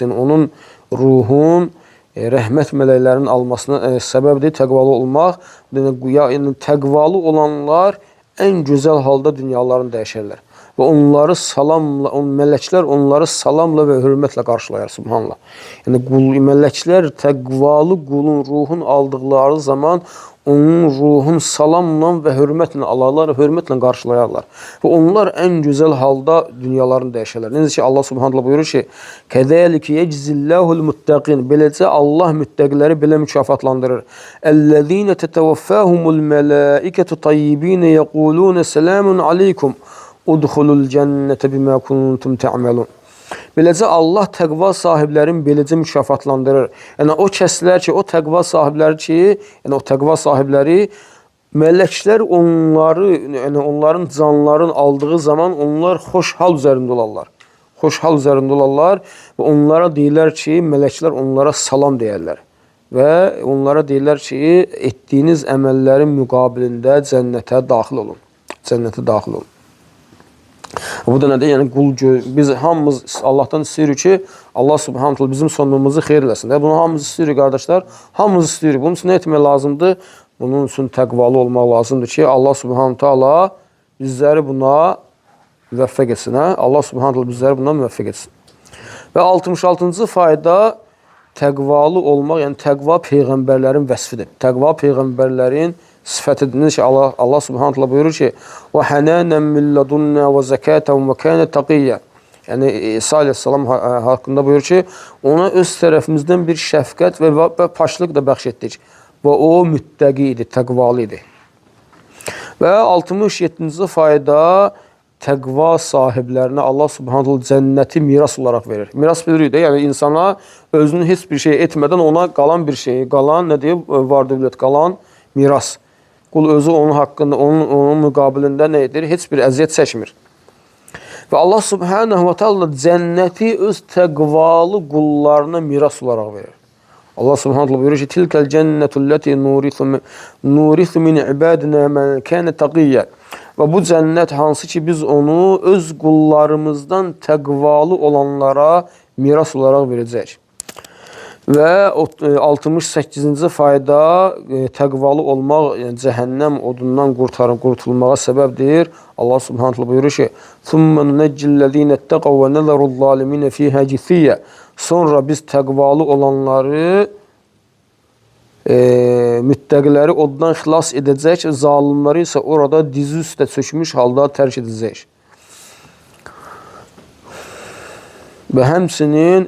yəni onun ruhun rəhmət mələklərinin almasına səbəbdir təqvalı olmaq. Yəni təqvalı olanlar ən gözəl halda dünyalarını dəyişərlər. Və onları salamla, mələklər onları salamla və hörmətlə qarşılayar, subhanallah. Yəni mələklər təqvalı qulun ruhun aldıqları zaman onun ruhun salamla və hörmətlə alarlar, hörmətlə qarşılayarlar. Və onlar ən gözəl halda dünyalarını dəyişərlər. Necə ki Allah subhanallah buyurur ki: "Kəzəlikə yeczillahul muttaqin." Beləcə Allah müttəqiləri belə mükafatlandırır. "Ellezine teteveffahumul mələikatu tayyibin yəqulun selamun aleykum. Udxulul cənnətə bimə kuntum tə'malun." Beləcə Allah təqva sahiblərini beləcə mükafatlandırır. Yəni o kəslər ki, o təqva sahibləri ki, yəni o təqva sahibləri mələklər onları, yəni onların canlarını aldığı zaman onlar xoş hal üzərində olarlar. Xoş hal üzərində olarlar və onlara deyirlər ki, mələklər onlara salam deyərlər. Və onlara deyirlər ki, etdiyiniz əməllərin müqabilində cənnətə daxil olun. Cənnətə daxil olun. Bu da nədir? Yəni biz hamımız Allahdan istəyirik ki, Allah Subhanahu taala bizim sonumuzu xeyir eləsin. Bunu hamımız istəyirik qardaşlar. Hamımız istəyirik. Bunun üçün nə etmək lazımdır? Bunun üçün təqvalı olmaq lazımdır ki, Allah Subhanahu taala bizləri buna müvəffəq etsin. Allah Subhanahu taala bizləri buna müvəffəq etsin. Və 66-cı fayda təqvalı olmaq, yəni təqva peyğəmbərlərin vəsfidir. Təqva peyğəmbərlərin sifətidir ki, Allah Subhanahu taala buyurur ki: "Və hananan min ladunna və zakatan və kana taqiyya." Yəni İsa əleyhissalam haqqında buyurur ki, ona öz tərəfimizdən bir şəfqət və paşlıq da bəxş etdik. Və o müttəqi idi, təqvalı idi. Və 67-ci fayda təqva sahiblərinə Allah Subhanahu taala cənnəti miras olaraq verir. Miras bilirik də, yəni insana özünün heç bir şey etmədən ona qalan bir şey, qalan nə deyib, var-dövlət qalan miras. Qul özü onun haqqında, onun müqabilində nə edir? Heç bir əziyyət çəkmir. Və Allah Subhanahu wa Taala cənnəti öz təqvalı qullarına miras olaraq verir. Allah Subhanahu Taala buyurur ki: "Tilkal cennetulləti nurithu min ibadina men kana taqiyya." Və bu cənnət hansı ki biz onu öz qullarımızdan təqvalı olanlara miras olaraq verəcəyik. Və 68-ci fayda təqvalı olmaq, yəni cəhənnəm odundan qurtulmağa səbəbdir. Allah Subhanahu taala buyurur ki: "Thumma nunəccillezine ittaqav və nəzərul zalimin fiha cithiyya." Sonra biz təqvalı olanları, müttəqiləri oddan xilas edəcək, zalimləri isə orada dizi üstə çökmüş halda tərk edəcək. Və həmçinin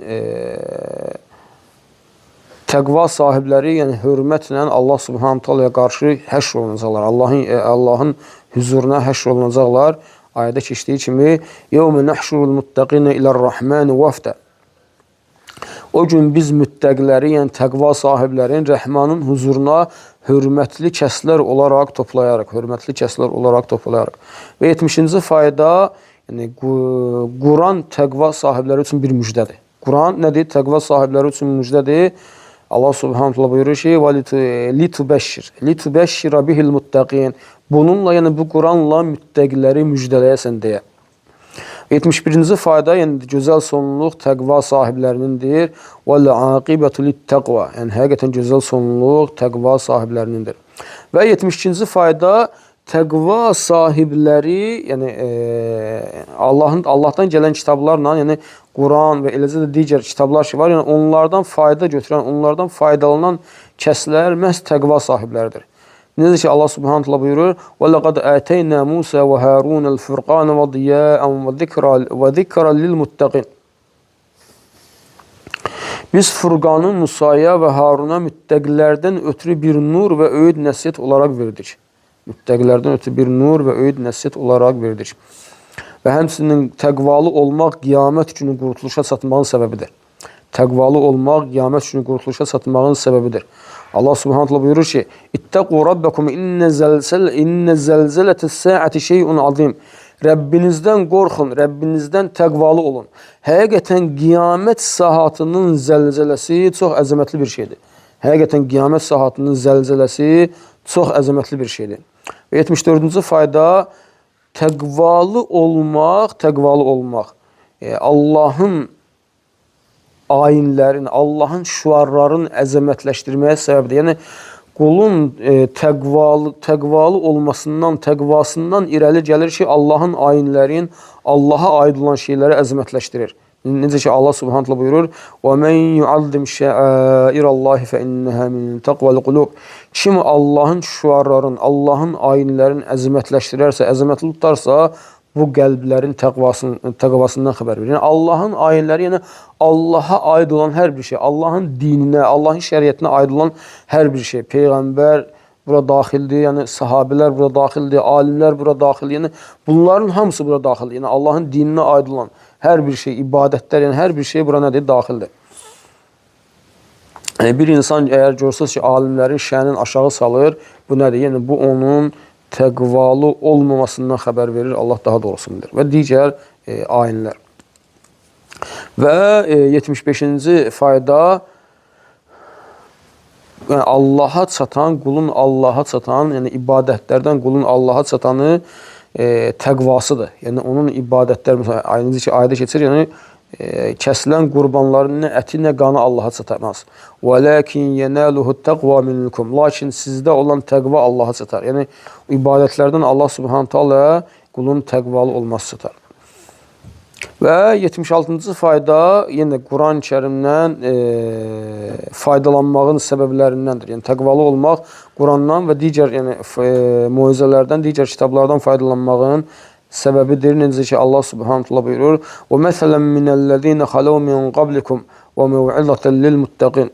təqva sahibləri, yəni hörmətlə Allah Subhanahu taalaya qarşı həşr olunacaqlar. Allahın huzuruna həşr olunacaqlar. Ayədə keçdiyi kimi: "Yevme nahşurul muttaqina iler-rahman vafda." O gün biz müttəqiləri, yəni təqva sahiblərin Rəhmanın huzuruna hörmətli kəslər olaraq toplayarıq. Və 70-ci fayda, yəni Quran təqva sahibləri üçün bir müjdədir. Quran nədir? Təqva sahibləri üçün müjdədir. Allah Subhanahu taala buyurur ki: "Litubəşşira bihil muttaqin." Bununla, yəni bu Quranla müttəqiləri müjdələyəsən deyə. 71-ci fayda, yəni gözəl sonluq təqva sahiblərinindir. "Vəl-aqibatu lit-təqva." Yəni həqiqətən gözəl sonluq təqva sahiblərinindir. Və 72-ci fayda təqva sahibləri, yəni Allahdan gələn kitablarla, yəni Quran və eləcə də digər kitablar ki var, yəni onlardan fayda götürən, onlardan faydalanan kəslər məhz təqva sahibləridir. Necə ki Allah Subhanahu taala buyurur: "Və laqad atayna Musa və Harun el-Furqan və diya'an və zikra lil-muttaqin." Biz Furqanı Musaya və Haruna müttəqilərdən ötürü bir nur və öyüd nəsihət olaraq verdik. Müttəqilərdən ötürü bir nur və öyüd nəsihət olaraq verdik. Və həmçinin təqvalı olmaq qiyamət günü qurtuluşa çatmağın səbəbidir. Təqvalı olmaq qiyamət günü qurtuluşa çatmağın səbəbidir. Allah Subhanahu taala buyurur ki: "İttaqu rabbakum inne zelzeletis-saati şey'un azim." Rəbbinizdən qorxun, Rəbbinizdən təqvalı olun. Həqiqətən qiyamət saatının zəlzələsi çox əzəmətli bir şeydir. Həqiqətən qiyamət saatının zəlzələsi çox əzəmətli bir şeydir. Və 74-cü fayda təqvalı olmaq. Allahın ayinlərin, Allahın şüarların əzəmətləşdirməyə səbəbdir. Yəni qulun təqvalı olmasından, təqvasından irəli gəlir ki, Allahın ayinlərin, Allaha aid olan şeyləri əzəmətləşdirir. Necə ki Allah Subhanahu taala buyurur: "Və men yu'azzim şa'airallahi fe inneha min taqval qulub." Kim Allahın şüarların, Allahın ayinlərin əzəmətləşdirərsə, əzəmətli tutarsa, bu qəlblərin təqvasından xəbər verir. Yəni Allahın ayinləri, yəni Allaha aid olan hər bir şey, Allahın dininə, Allahın şəriətinə aid olan hər bir şey, peyğəmbər bura daxildir, yəni sahabelər bura daxildir, alimlər bura daxildir. Yəni bunların hamısı bura daxildir. Yəni Allahın dininə aid olan hər bir şey, ibadətlər, yəni hər bir şey bura nədir? Daxildir. Yəni bir insan əgər görsəz ki, alimlərin şənini aşağı salır, bu nədir? Yəni bu onun təqvalı olmamasından xəbər verir, Allah daha doğrusunu bilir. Və digər ayinlər. Və 75-ci fayda Allaha çatan, qulun Allaha çatan, yəni ibadətlərdən qulun Allaha çatanı təqvasıdır. Yəni onun ibadətlər, məsələn, ayədə keçir, yəni kəsilən qurbanların nə əti, nə qanı Allaha çatmaz. وَلَكِنْ يَنَالُهُ التَّقْوَى مِنْكُمْ Lakin sizdə olan təqva Allaha çatar. Yəni ibadətlərdən Allah Subhanahu taala qulun təqvalı olması çatar. Və 76-cı fayda yenə Quran-ı Kərimdən faydalanmağın səbəblərindəndir. Yəni təqvalı olmaq Qurandan və digər möizələrdən, digər kitablardan faydalanmağın səbəbidir. Necə ki Allah Subhanahu taala buyurur: "Və məsələn minəllezîne xalav min qablikum və mev'izatan lilmuttaqin."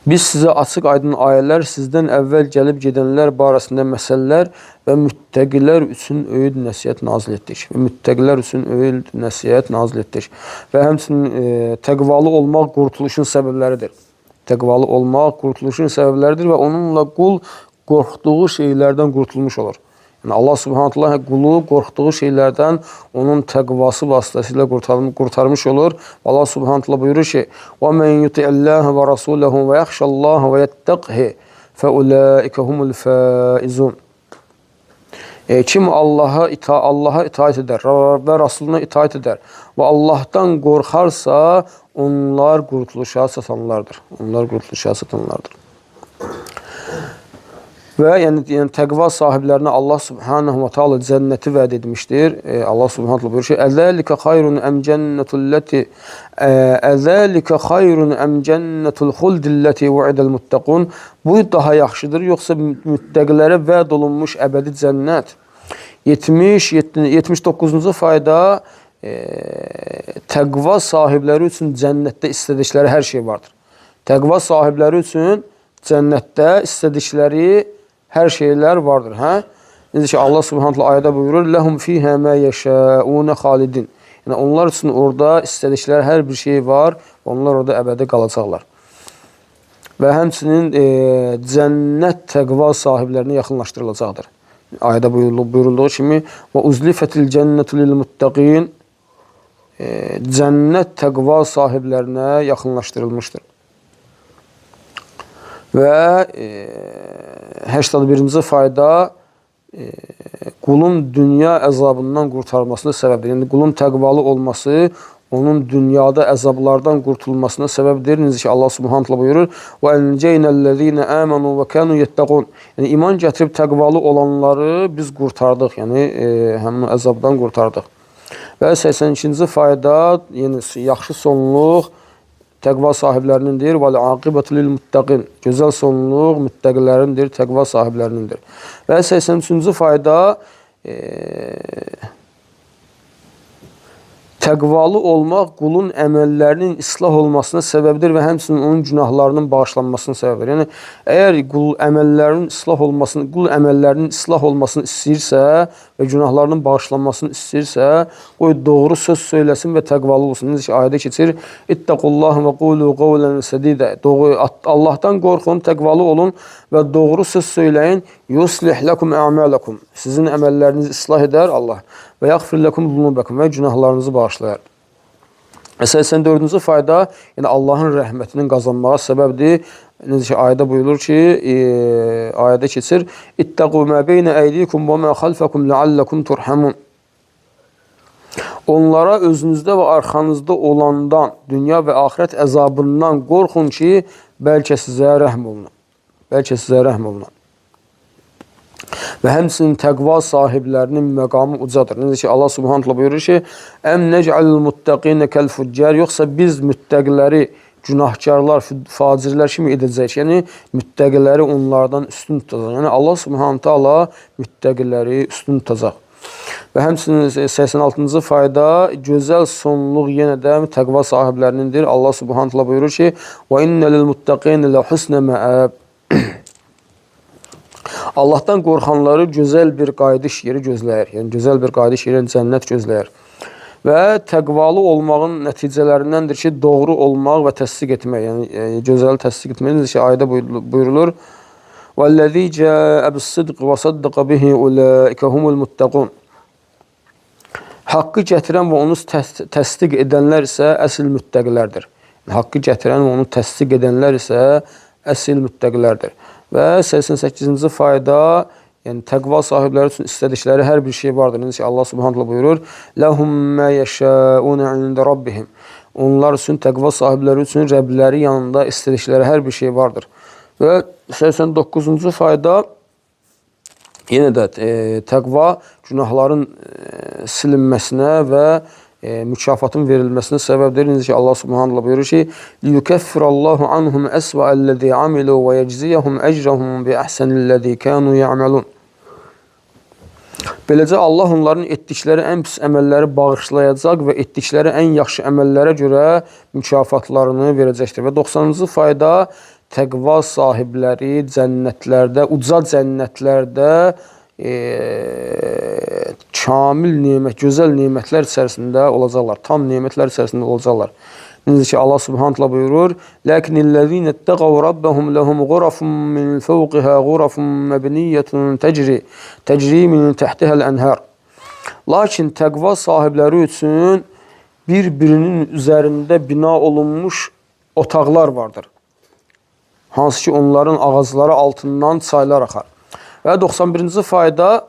Biz sizə açıq aydın ayələr, sizdən əvvəl gəlib gedənlər barəsində məsələlər və müttəqilər üçün öyüd nəsihət nazil etdik. Və həmçinin təqvalı olmaq qurtuluşun səbəbləridir. Təqvalı olmaq qurtuluşun səbəbləridir və onunla qul qorxduğu şeylərdən qurtulmuş olur. Yəni Allah Subhanahu taala qulu qorxduğu şeylərdən onun təqvası vasitəsilə qurtarmış olur. Allah Subhanahu taala buyurur ki: "Və men yuti'allaha və rasulahu və yaxşallaha və yettaqhi feulaika humul faizun." Kim Allaha itaat edər və Rasuluna itaat edər və Allahdan qorxarsa, onlar qurtuluşa çatanlardır. Və yəni təqva sahiblərinə Allah Subhanahu və Taala cənnəti vəd etmişdir. Allah Subhanahu taala buyurur ki: "Əzəlikə xayrun am cennetul xuldillati va'idal muttaqun." Bu daha yaxşıdır, yoxsa müttəqilərə vəd olunmuş əbədi cənnət? 79-cu fayda təqva sahibləri üçün cənnətdə istədikləri hər şey vardır. Təqva sahibləri üçün cənnətdə istədikləri hər şeylər vardır. Necə ki Allah Subhanahu taala ayədə buyurur: "Lehum fiha ma yashaa'un xalidin." Yəni onlar üçün orada istədikləri hər bir şey var, onlar orada əbədi qalacaqlar. Və həmçinin cənnət təqva sahiblərinə yaxınlaşdırılacaqdır. Ayədə buyurulduğu kimi: "Və uzlifetil cennetu lil muttaqin." Cənnət təqva sahiblərinə yaxınlaşdırılmışdır. Və 81-ci fayda qulun dünya əzabından qurtarmasına səbəbdir. Yəni qulun təqvalı olması onun dünyada əzablardan qurtulmasına səbəbdir. Necə ki Allah Subhanahu taala buyurur: "Və enceynellezine amanu və kanu yettaqun." Yəni iman gətirib təqvalı olanları biz qurtardıq. Yəni həmin əzabdan qurtardıq. Və 82-ci fayda, yəni yaxşı sonluq təqva sahiblərinindir. "Vel aqibatu lil muttaqin." Gözəl sonluq müttəqilərindir, təqva sahiblərinindir. Və 83-cü fayda təqvalı olmaq qulun əməllərinin islah olmasına səbəbdir və həmçinin onun günahlarının bağışlanmasına səbəbdir. Yəni əgər qul əməllərinin islah olmasını istəyirsə və günahlarının bağışlanmasını istəyirsə, qoy doğru söz söyləsin və təqvalı olsun. Necə ki ayədə keçir: "İttəqullaha və qulu qawlan sadida." Allahdan qorxun, təqvalı olun və doğru söz söyləyin. "Yuslih lakum a'malakum." Sizin əməllərinizi islah edər Allah. "Və yaghfir lakum zunubakum." Və günahlarınızı bağışlayar. 84-cü fayda, yəni Allahın rəhmətinin qazanmağa səbəbdir. Necə ki ayədə buyurur ki, ayədə keçir: "İttaqu ma beyne eydikum və ma xalfakum la'allakum turhamun." Onlara özünüzdə və arxanızda olandan, dünya və axirət əzabından qorxun ki, bəlkə sizə rəhm olunur. Bəlkə sizə rəhm olunur. Və həmçinin təqva sahiblərinin məqamı ucadır. Necə ki Allah Subhanahu taala buyurur ki: "Əm nec'alul muttaqin kal-fujjar." Yoxsa biz müttəqiləri günahkarlar, facirlər kimi edəcəyik. Yəni müttəqiləri onlardan üstün tutacaq. Yəni Allah Subhanahu taala müttəqiləri üstün tutacaq. Və həmçinin 86-cı fayda, gözəl sonluq yenə də təqva sahiblərinindir. Allah Subhanahu taala buyurur ki: "Və innel muttaqin la husna ma'ab." Allahdan qorxanları gözəl bir qayıdış yeri gözləyir. Yəni gözəl bir qayıdış yeri, cənnət gözləyir. Və təqvalı olmağın nəticələrindəndir ki, doğru olmaq və təsdiq etmək. Yəni gözəl təsdiq etmək. Necə ki ayədə buyurulur: "Vəllezî câə bis-sidq və saddaqa bihi ulaika humul muttaqun." Haqqı gətirən və onu təsdiq edənlər isə əsl müttəqilərdir. Haqqı gətirən və onu təsdiq edənlər isə əsl müttəqilərdir. Və 88-ci fayda, yəni təqva sahibləri üçün istədikləri hər bir şey vardır. Necə ki Allah Subhanahu taala buyurur: "Lahum ma yasha'un 'inda rabbihim." Onlar üçün, təqva sahibləri üçün Rəbləri yanında istədikləri hər bir şey vardır. Və 89-cu fayda, yenə də təqva günahların silinməsinə və mükafatın verilməsinə səbəbdir. Necə ki Allah Subhanahu taala buyurur ki: "Liyukaffirallahu anhum asva'allazi amilu və yecziyahum ecrahum bi ahsanillazi kanu ya'malun." Beləcə Allah onların etdikləri ən pis əməlləri bağışlayacaq və etdikləri ən yaxşı əməllərə görə mükafatlarını verəcəkdir. Və 90-cı fayda, təqva sahibləri cənnətlərdə, uca cənnətlərdə kamil nemət, gözəl nemətlər içərisində olacaqlar. Tam nemətlər içərisində olacaqlar. Necə ki Allah Subhanahu taala buyurur: "Lakinnellezîne ittaqav rabbahum lehum ghurafun min fawqiha ghurafun mabniyyetun tecri min tahtiha'l enhar." Lakin təqva sahibləri üçün bir-birinin üzərində bina olunmuş otaqlar vardır. Hansı ki onların ağacları altından çaylar axar. Və 91-ci fayda,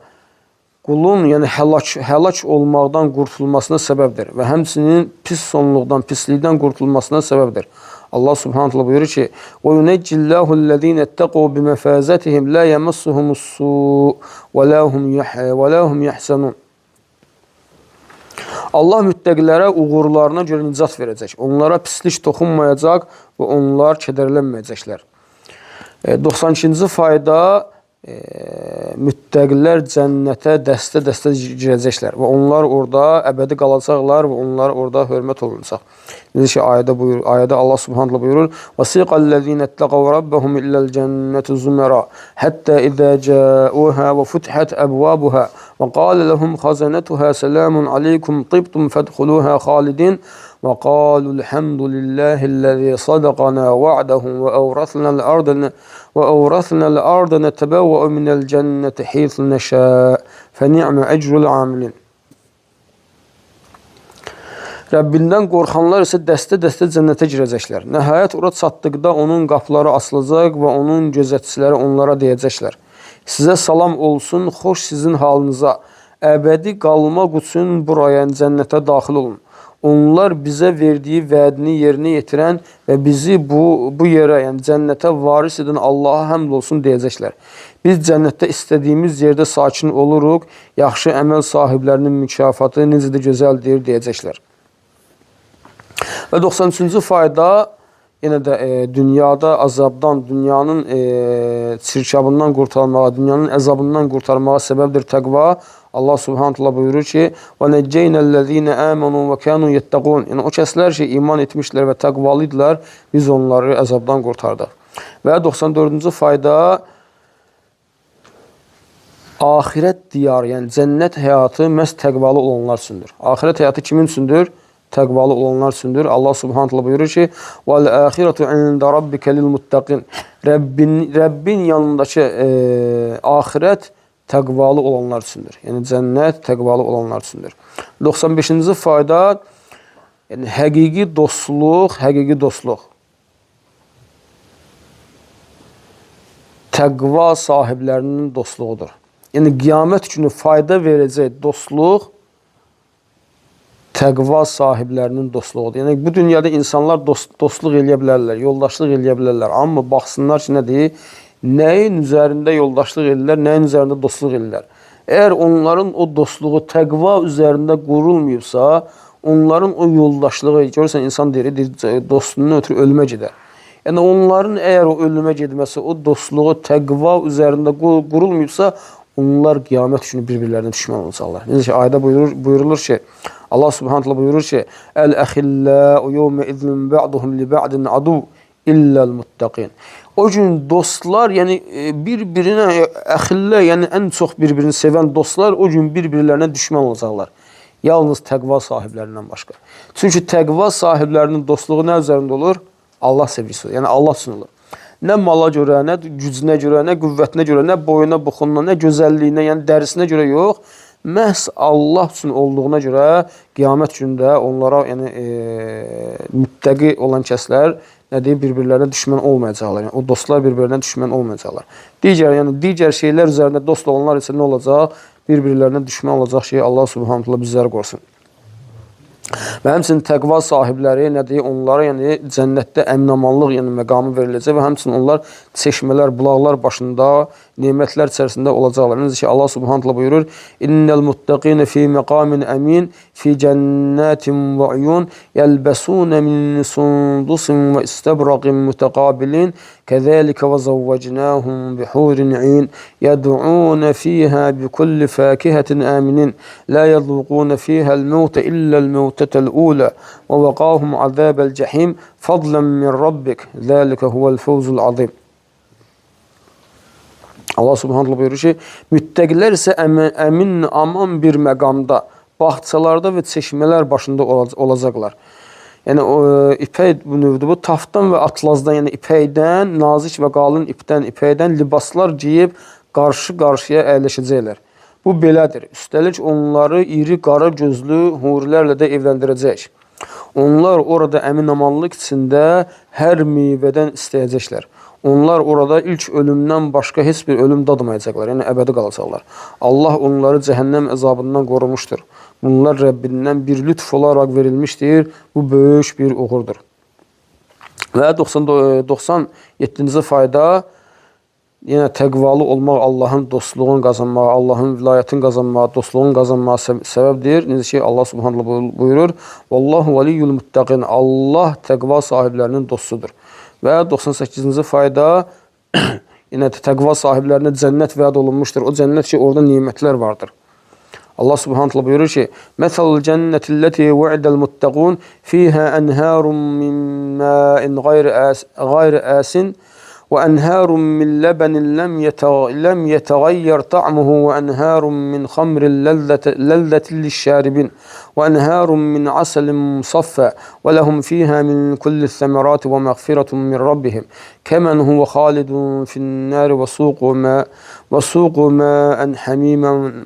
qulun yəni həlak olmaqdan qurtulmasına səbəbdir və həmçinin pis sonluqdan, pislikdən qurtulmasına səbəbdir. Allah Subhanahu taala buyurur ki: "Və yuneccillahu ellezîne ittaqû bimefâzetihim la yemassuhumus-sû və la hum yahzanun." Allah müttəqilərə uğurlarına görə nicat verəcək. Onlara pislik toxunmayacaq və onlar kədərlənməyəcəklər. 92-ci fayda, müttəqilər cənnətə dəstə-dəstə girəcəklər və onlar orada əbədi qalacaqlar və onlar orada hörmət olunacaq. Necə ki ayədə Allah Subhanahu taala buyurur: "Vasiqallezîne ittaqav rabbahum illa'l cennete zumara hatta izâ câûhâ ve futihat ebvâbuhâ ve qâle lehum khazanatuhâ selamun aleykum tibtum fedhulûhâ khâlidin ve qâlu elhamdülillâhillezî sadaqana va'dahu ve awrathna'l arda netebevve'u minel cenneti hîthu neşâ fe ni'me ecrul amilin." Rəbbindən qorxanlar isə dəstə-dəstə cənnətə girəcəklər. Nəhayət ora çatdıqda onun qapıları açılacaq və onun gözətçiləri onlara deyəcəklər: "Sizə salam olsun, xoş sizin halınıza. Əbədi qalmaq üçün buraya, cənnətə daxil olun." onlar bizə verdiyi vədini yerinə yetirən və bizi bu yerə, yəni cənnətə varis edən Allaha həmd olsun deyəcəklər. Biz cənnətdə istədiyimiz yerdə sakin oluruq, yaxşı əməl sahiblərinin mükafatı necə də gözəldir deyəcəklər. Və 93-cü fayda yenə də dünyada azabdan, dünyanın çirkabından qurtarmağa, dünyanın əzabından qurtarmağa səbəbdir təqva. Allah Subhanahu taala buyurur ki: "Və necceynellezine amanu və kanu yettaqun." Yəni o kəslər ki, iman etmişlər və təqvalıdılar, biz onları əzabdan qurtardıq. Və 94-cü fayda axirət diyarı, yəni cənnət həyatı məhz təqvalı olanlar üçündür. Axirət həyatı kimin üçündür? Təqvalı olanlar üçündür. Allah Subhanahu taala buyurur ki: "Vel ahiretu inde rabbike lil muttaqin." Rəbbin yanındakı axirət təqvalı olanlar üçündür. Yəni cənnət təqvalı olanlar üçündür. 95-ci fayda yəni həqiqi dostluq təqva sahiblərinin dostluğudur. Yəni qiyamət günü fayda verəcək dostluq təqva sahiblərinin dostluğudur. Yəni bu dünyada insanlar dostluq eləyə bilərlər, yoldaşlıq eləyə bilərlər. Amma baxsınlar ki, nədir? Nəyin üzərində yoldaşlıq edirlər, nəyin üzərində dostluq edirlər. Əgər onların o dostluğu təqva üzərində qurulmayıbsa, onların o yoldaşlığı, görürsən insan deyir, dostunun ötürü ölümə gedər. Yəni onların əgər o ölümə gedməsi, o dostluğu təqva üzərində qurulmayıbsa, onlar qiyamət günü bir-birlərinə düşmən olacaqlar. Necə ki, ayədə buyurulur ki, Allah Subhanahu taala buyurur ki: "Əl-əxilləu yawma izin ba'duhum li ba'din adu illa'l muttaqin." O gün dostlar, yəni bir-birinə əxillə, yəni ən çox bir-birini sevən dostlar o gün bir-birlərinə düşmən olacaqlar. Yalnız təqva sahiblərindən başqa. Çünki təqva sahiblərinin dostluğu nə üzərində olur? Allah sevgisi, yəni Allah üçün olur. Nə mala görə, nə gücünə görə, nə qüvvətinə görə, nə boyuna, buxununa, nə gözəlliyinə, yəni dərisinə görə yox. Məhz Allah üçün olduğuna görə qiyamət günündə onlara, yəni müttəqi olan kəslər nədir? Bir-birlərinə düşmən olmayacaqlar. Yəni o dostlar bir-birlərinə düşmən olmayacaqlar. Digər şeylər üzərində dost olanlar isə nə olacaq? Bir-birlərinə düşmən olacaq şey Allah Subhanahu taala bizləri qorusun. Və həmçinin təqva sahibləri nədir? Onlara yəni cənnətdə əmin-amanlıq yəni məqamı veriləcək və həmçinin onlar çeşmələr, bulaqlar başında nemətlər içərisində olacaqlar. Necə ki Allah Subhanahu taala buyurur: "İnnel muttaqin fi maqamin amin fi cennetin ve uyun yelbesun min sundusin ve istabraqin mutaqabilin kezalika ve zavvacnahum bihurin ayn yed'un fiha bi kulli fakihatin aminin la yadhuqun fiha al-maut illa al-mautatal ula ve vaqahum azabal jahim fadlan min rabbik zalika huvel fawzul azim." Allah Subhanahu buyurur ki, müttəqilər isə əmin, aman bir məqamda, bağçalarda və çeşmələr başında olacaqlar. Yəni o ipək növdür bu, taftan və atlazdan, yəni ipəkdən, nazik və qalın ipəkdən libaslar geyib qarşı-qarşıya əyləşəcəklər. Bu belədir. Üstəlik onları iri qara gözlü hurilərlə də evləndirəcək. Onlar orada əmin-amanlıq içində hər meyvədən istəyəcəklər. Onlar orada ilk ölümdən başqa heç bir ölüm dadmayacaqlar, yəni əbədi qalacaqlar. Allah onları cəhənnəm əzabından qorumuşdur. Bunlar Rəbbindən bir lütf olaraq verilmişdir. Bu böyük bir uğurdur. Və 97-ci fayda yenə təqvalı olmaq Allahın dostluğunu qazanmağa, Allahın vilayətini qazanmağa, dostluğunu qazanmağa səbəbdir. Necə ki Allah Subhanahu buyurur: "Vallahu valiyyul muttaqin." Allah təqva sahiblərinin dostudur. Və 98-ci fayda yenə təqva sahiblərinə cənnət vəd olunmuşdur. O cənnət ki, orada nemətlər vardır. Allah Subhanahu buyurur ki: "Məsalul cənnətillati vu'idal muttaqun fiha anharun min ma'in ghayri asin وأنهار من لبن لم يتغير طعمه وأنهار من خمر لذة للشاربين وأنهار من عسل مصفى ولهم فيها من كل الثمرات ومغفرة من ربهم كمن هو خالد في النار وسوقوا ماء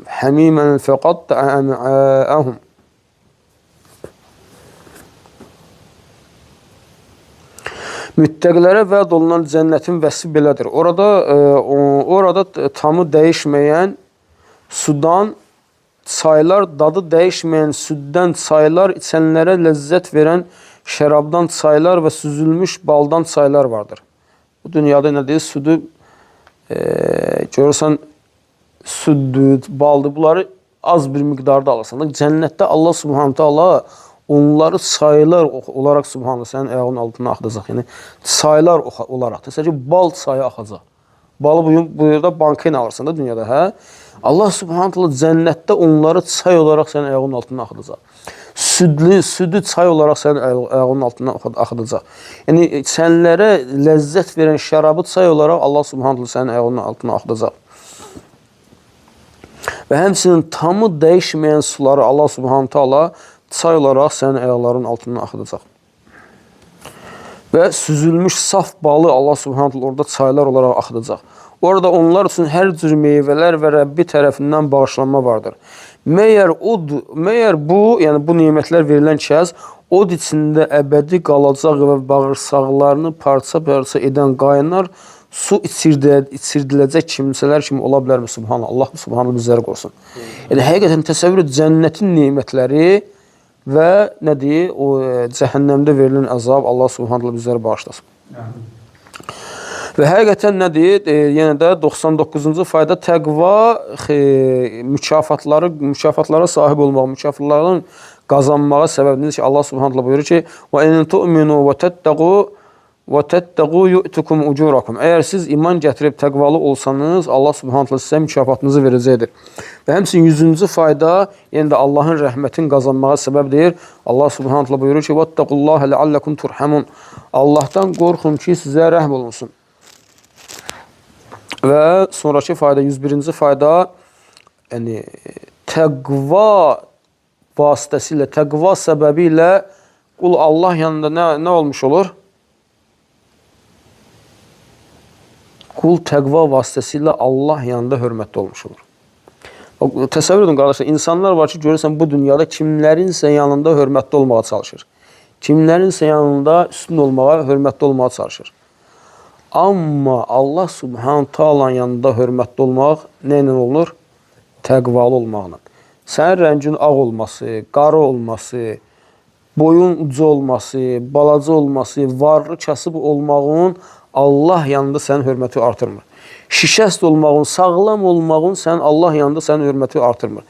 حميما فقطع أمعاءهم." Müttəqilərə vəd olunan cənnətin vəsfi belədir. Orada tamı dəyişməyən sudan çaylar, dadı dəyişməyən süddən çaylar, içənlərə ləzzət verən şərabdan çaylar və süzülmüş baldan çaylar vardır. Bu dünyada nə deyir? Südü görürsən, süddür, baldır. Bunları az bir miqdarda alırsan. Cənnətdə Allah subhanahu ta'ala onları çaylar olaraq subhanallah sənin ayağının altına axıdacaq. Yəni çaylar olaraq. Təsəvvür ki, bal çayı axacaq. Balı buyurda banka ilə alırsan da dünyada, hə? Allah subhanahu ta'ala cənnətdə onları çay olaraq sənin ayağının altına axıdacaq. Südü çay olaraq sənin ayağının altına axıdacaq. Yəni sənlərə ləzzət verən şərabı çay olaraq Allah subhanahu ta'ala sənin ayağının altına axıdacaq. Və həmçinin tamı dəyişməyən suları Allah subhanahu ta'ala çay olaraq sənin ayaqlarının altından axıdacaq. Və süzülmüş saf balı Allah subhanahu ta'ala orada çaylar olaraq axıdacaq. Orada onlar üçün hər cür meyvələr və Rəbbi tərəfindən bağışlanma vardır. Məyər bu, yəni bu nemətlər verilən kəs od içində əbədi qalacaq və bağırsaqlarını parça-parça edən qaynar su içirdiləcək kimsələr kimi ola bilərmi? Subhanallah. Allah subhanallah bizləri qorusun. Yəni həqiqətən təsəvvür et, cənnətin nemətləri və nə deyir, o cəhənnəmdə verilən əzab Allah subhanallah bizləri bağışlasın. Və həqiqətən nə deyir? Yenə də 99-cu fayda təqva mükafatlara sahib olmaq, mükafatların qazanmağa səbəbiniz ki, Allah subhanallah buyurur ki: "Və in tu'minu və təttəqu yu'tukum ucurakum." Əgər siz iman gətirib təqvalı olsanız, Allah subhanallah sizə mükafatınızı verəcəkdir. Və həmçinin 100-cü fayda, yenə də Allahın rəhmətini qazanmağa səbəbdir. Allah subhanallah buyurur ki: "Vattaqullaha leallekum turhamun." Allahdan qorxun ki, sizə rəhm olunsun. Və sonraki fayda, 101-ci fayda, yəni təqva vasitəsilə, təqva səbəbi ilə qul Allah yanında nə olmuş olur? Qul təqva vasitəsilə Allah yanında hörmətli olmuş olur. Təsəvvür edin qardaşlar, insanlar var ki, görürsən bu dünyada kimlərinsə yanında hörmətli olmağa çalışır. Kimlərinsə yanında üstün olmağa, hörmətli olmağa çalışır. Amma Allah subhanahu ta'ala yanında hörmətli olmaq nə ilə olunur? Təqvalı olmaqla. Sənin rəngin ağ olması, qarı olması, boyun ucu olması, balaca olması, varlı kasıb olmağın Allah yanında sənin hörməti artırmır. Şişəst olmağın, sağlam olmağın sənin Allah yanında sənin hörməti artırmır.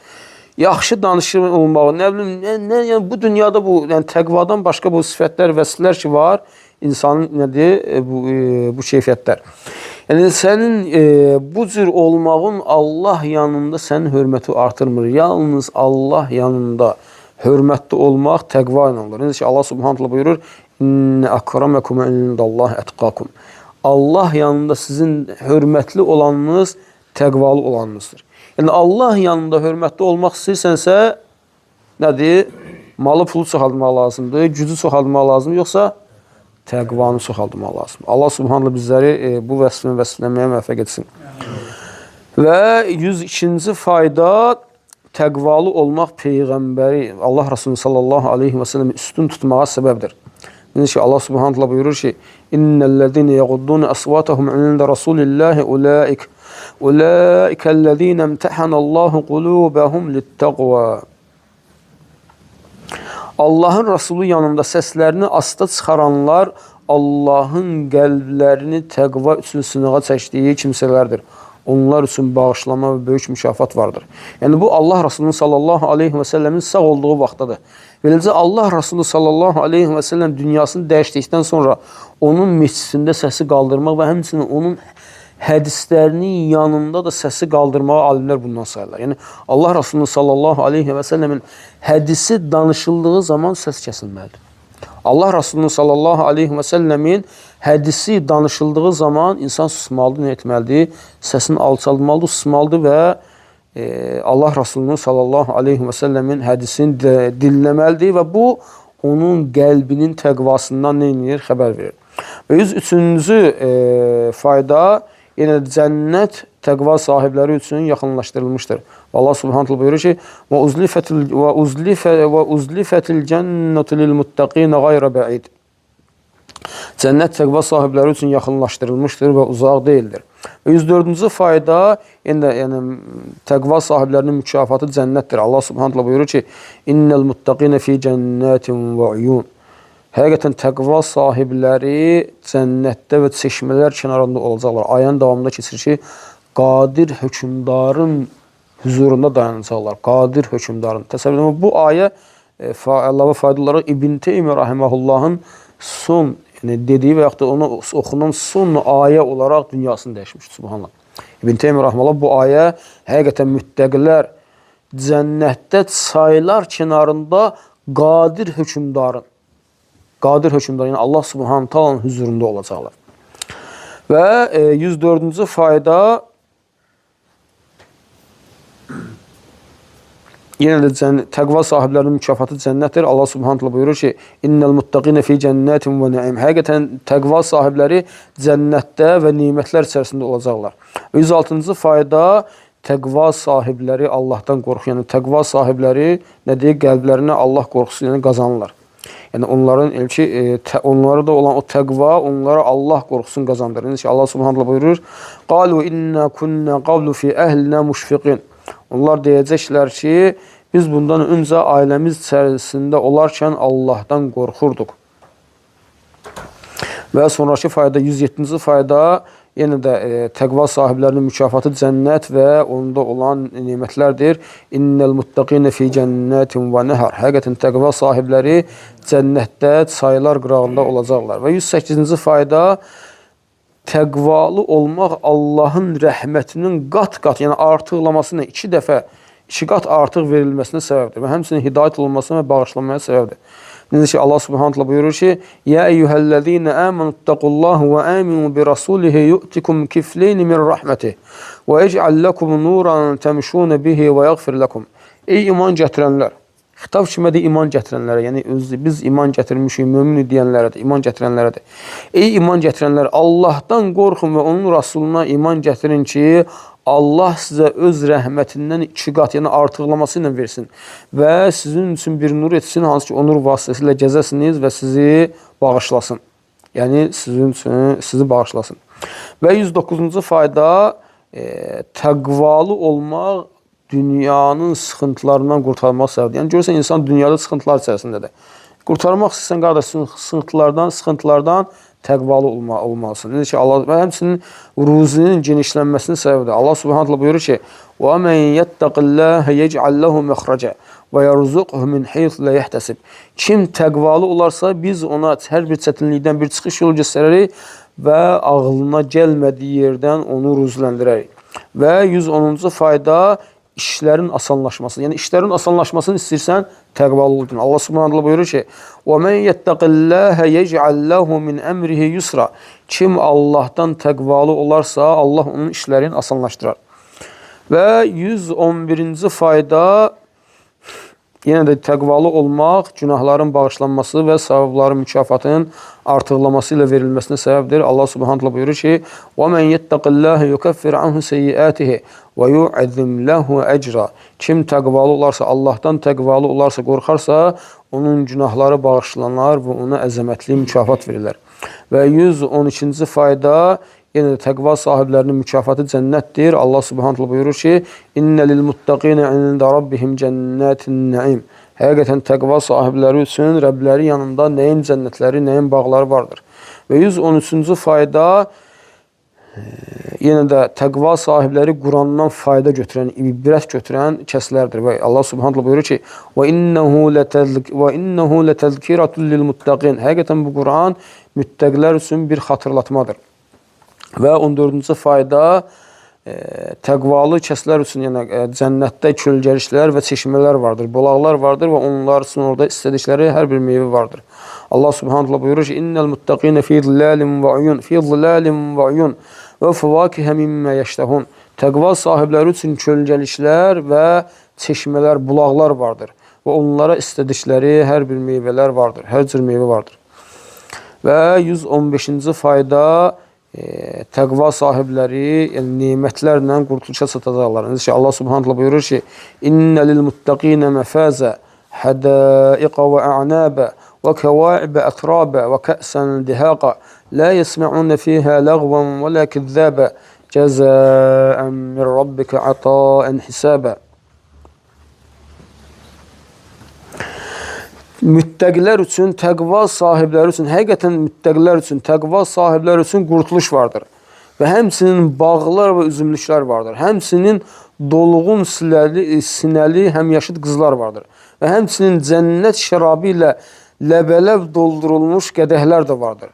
Yaxşı danışır olmağın, nə bilim, yəni bu dünyada bu, yəni təqvadan başqa bu sifətlər, vəsiflər ki var, insanın nədir bu keyfiyyətlər. Yəni sənin bu cür olmağın Allah yanında sənin hörməti artırmır. Yalnız Allah yanında hörmətli olmaq təqva ilə olur. Necə ki Allah subhanahu buyurur: "İnne akramakum indallahi etqakum." Allah yanında sizin hörmətli olanınız təqvalı olanınızdır. Yəni Allah yanında hörmətli olmaq istəyirsənsə, nədir? Malı pulu çoxaltmaq lazımdır, gücü çoxaltmaq lazımdır, yoxsa təqvanı çoxaltmaq lazım. Allah subhanallah bizləri bu vəsfini vəsfləməyə müvəffəq etsin. Və 102-ci fayda, təqvalı olmaq Peyğəmbəri Allah Resulü sallallahu aleyhi və səlləm üstün tutmağa səbəbdir. Necə ki Allah subhanallah buyurur ki: "İnnellezine yaghuddun aswatahum inda Rasulillahi ulaikellezine imtahanallahu qulubahum littaqva." Allahın Resulü yanında səslərini asta çıxaranlar Allahın qəlblərini təqva üçün sınağa çəkdiyi kimsələrdir. Onlar üçün bağışlama və böyük mükafat vardır. Yəni bu Allah Resulü sallallahu aleyhi və səlləmin sağ olduğu vaxtdadır. Beləcə Allah Resulü sallallahu aleyhi və səlləm dünyasını dəyişdikdən sonra onun meclisində səsi qaldırmaq və həmçinin onun hədislərinin yanında da səsi qaldırmağı alimlər bundan sayırlar. Yəni Allah Resulü sallallahu aleyhi və səlləmin hədisi danışıldığı zaman səs kəsilməlidir. Allah Resulü sallallahu aleyhi və səlləmin hədisi danışıldığı zaman insan susmalıdır, nə etməlidir? Səsini alçalmalıdır, susmalıdır və Allah Resulü sallallahu aleyhi və səlləmin hədisini dinləməlidir və bu onun qəlbinin təqvasından nə edir? Xəbər verir. Və 103-cü fayda, yenə cənnət təqva sahibləri üçün yaxınlaşdırılmışdır. Allah subhanahu buyurur ki: "Və uzlifətil cənnətu lil muttaqin ghayra ba'id." Cənnət təqva sahibləri üçün yaxınlaşdırılmışdır və uzaq deyildir. 104-cü fayda, yəni təqva sahiblərinin mükafatı cənnətdir. Allah Subhanahu buyurur ki: "İnnel muttaqina fi cennetin və uyun." Həqiqətən təqva sahibləri cənnətdə və çeşmələr kənarında olacaqlar. Ayənin davamında keçir ki, qadir hökmdarın huzurunda dayanacaqlar. Qadir hökmdarın. Təsəvvür edin, bu ayə əlavə fayda olaraq İbn Teymiyyə rahimehullahın son dediyi və yaxud da ona oxunan son ayə olaraq dünyasını dəyişmişdir. Subhanallah. İbn Teymiyyə rahimehullah bu ayə həqiqətən müttəqilər cənnətdə çaylar kənarında qadir hökmdarın, yəni Allah Subhanahu taala'nın huzurunda olacaqlar. Və 104-cü fayda yenə də təqva sahiblərinin mükafatı cənnətdir. Allah Subhanahu buyurur ki: "İnnel muttaqina fi cennetin və naim." Həqiqətən təqva sahibləri cənnətdə və nemətlər içərisində olacaqlar. 106-cı fayda təqva sahibləri Allahdan qorxur. Yəni təqva sahibləri nə deyir? Qəlblərinə Allah qorxusu yəni qazanırlar. Yəni onların onlara da olan o təqva onlara Allah qorxusunu qazandırır. İnşallah Allah Subhanahu buyurur: "Qalu inna kunna qablu fi ahlina mushfiqin." Onlar deyəcəklər ki, biz bundan öncə ailəmiz içərisində olarkən Allahdan qorxurduq. Və sonraki fayda, 107-ci fayda, yenə də təqva sahiblərinin mükafatı cənnət və onda olan nemətlərdir. İnnel muttaqina fi cennetin və nəhər. Həqiqətən təqva sahibləri cənnətdə çaylar qırağında olacaqlar. Və 108-ci fayda, təqvalı olmaq Allahın rəhmətinin qat-qat, yəni artıqlamasına 2 qat artıq verilməsinə səbəbdir və həmçinin hidayət olunmasına və bağışlanmaya səbəbdir. Necə ki Allah Subhanahu buyurur ki: "Ya eyyuhellezine amenuttaqullaha və aminu bi rasulihi yu'tikum kiflayn min rahmetih və yec'al lekum nuran temşun bihi və yaghfir lekum." Ey iman gətirənlər! Xitab kimədir? İman gətirənlərə, yəni biz iman gətirmişik, mömin deyənlərədir, iman gətirənlərədir. Ey iman gətirənlər, Allahdan qorxun və onun Rasuluna iman gətirin ki, Allah sizə öz rəhmətindən 2 qat, yəni artıqlaması ilə versin və sizin üçün bir nur etsin, hansı ki o nur vasitəsilə gəzəsiniz və sizi bağışlasın. Yəni sizin üçün sizi bağışlasın. Və 109-cu fayda, təqvalı olmaq dünyanın sıxıntılarından qurtarmaq səbəbidir. Yəni görürsən insan dünyada sıxıntılar içərisindədir. Qurtarmaq istəsən qardaşın sıxıntılardan təqvalı olmalısın. Necə ki Allah və həmçinin ruzinin genişlənməsinin səbəbidir. Allah Subhanahu buyurur ki: "Və men yettaqillaha yec'al lehu məxraca və yerzuqhu min haythu la yahtasib." Kim təqvalı olarsa biz ona hər bir çətinlikdən bir çıxış yolu göstərərik və ağlına gəlmədiyi yerdən onu ruzləndirərik. Və 110-cu fayda işlərin asanlaşması. Yəni işlərin asanlaşmasını istəyirsən, təqvalı ol. Allah Subhanahu buyurur ki: "Və men yettaqillaha yec'al lehu min emrihi yusra." Kim Allahdan təqvalı olarsa, Allah onun işlərini asanlaşdırar. Və 111-ci fayda, yenə də təqvalı olmaq günahların bağışlanması və savabların mükafatının artıqlaması ilə verilməsinə səbəbdir. Allah Subhanahu buyurur ki: "Və men yettaqillaha yukaffir anhu seyyiatihi və yu'zim lehu ecra." Kim təqvalı olarsa, Allahdan təqvalı olarsa, qorxarsa, onun günahları bağışlanar və ona əzəmətli mükafat verirlər. Və 112-ci fayda, yenə də təqva sahiblərinin mükafatı cənnətdir. Allah Subhanahu buyurur ki: "İnne lil muttaqina 'inde rabbihim cennetin naim." Həqiqətən təqva sahibləri üçün Rəbləri yanında nəyin cənnətləri, nəyin bağları vardır. Və 113-cü fayda, yenə də təqva sahibləri Qurandan fayda götürən, ibrət götürən kəslərdir. Və Allah Subhanahu buyurur ki: "Və innehu letezkiratun lil muttaqin." Həqiqətən bu Quran müttəqilər üçün bir xatırlatmadır. Və 14-cü fayda, təqvalı kəslər üçün yəni cənnətdə kölgəliklər və çeşmələr vardır, bulaqlar vardır və onlar üçün orada istədikləri hər bir meyvə vardır. Allah Subhanahu buyurur ki: "İnnel muttaqina fi zilalin və uyun, fi zilalin və uyun və fawakih mimma yashtahun." Təqva sahibləri üçün kölgəliklər və çeşmələr, bulaqlar vardır və onlara istədikləri hər bir meyvələr vardır, hər cür meyvə vardır. Və 115-ci fayda, təqva sahibləri yəni nemətlərlə qurtuluşa çatacaqlar. Necə ki Allah Subhanahu buyurur ki: "İnne lil muttaqina mafaza hadaiqa və a'naba وكواعب أترابا وكأسا دهاقا لا يسمعون فيها لغوا ولا كذابا جزاء من ربك عطاء حسابا. Müttəqilər üçün, təqva sahibləri üçün, həqiqətən müttəqilər üçün, təqva sahibləri üçün qurtuluş vardır. Və həmçinin bağlar və üzümlüklər vardır. Həmçinin dolğun sinəli, həmyaşıd qızlar vardır. Və həmçinin cənnət şərabı ilə ləbələb doldurulmuş qədəhlər də vardır.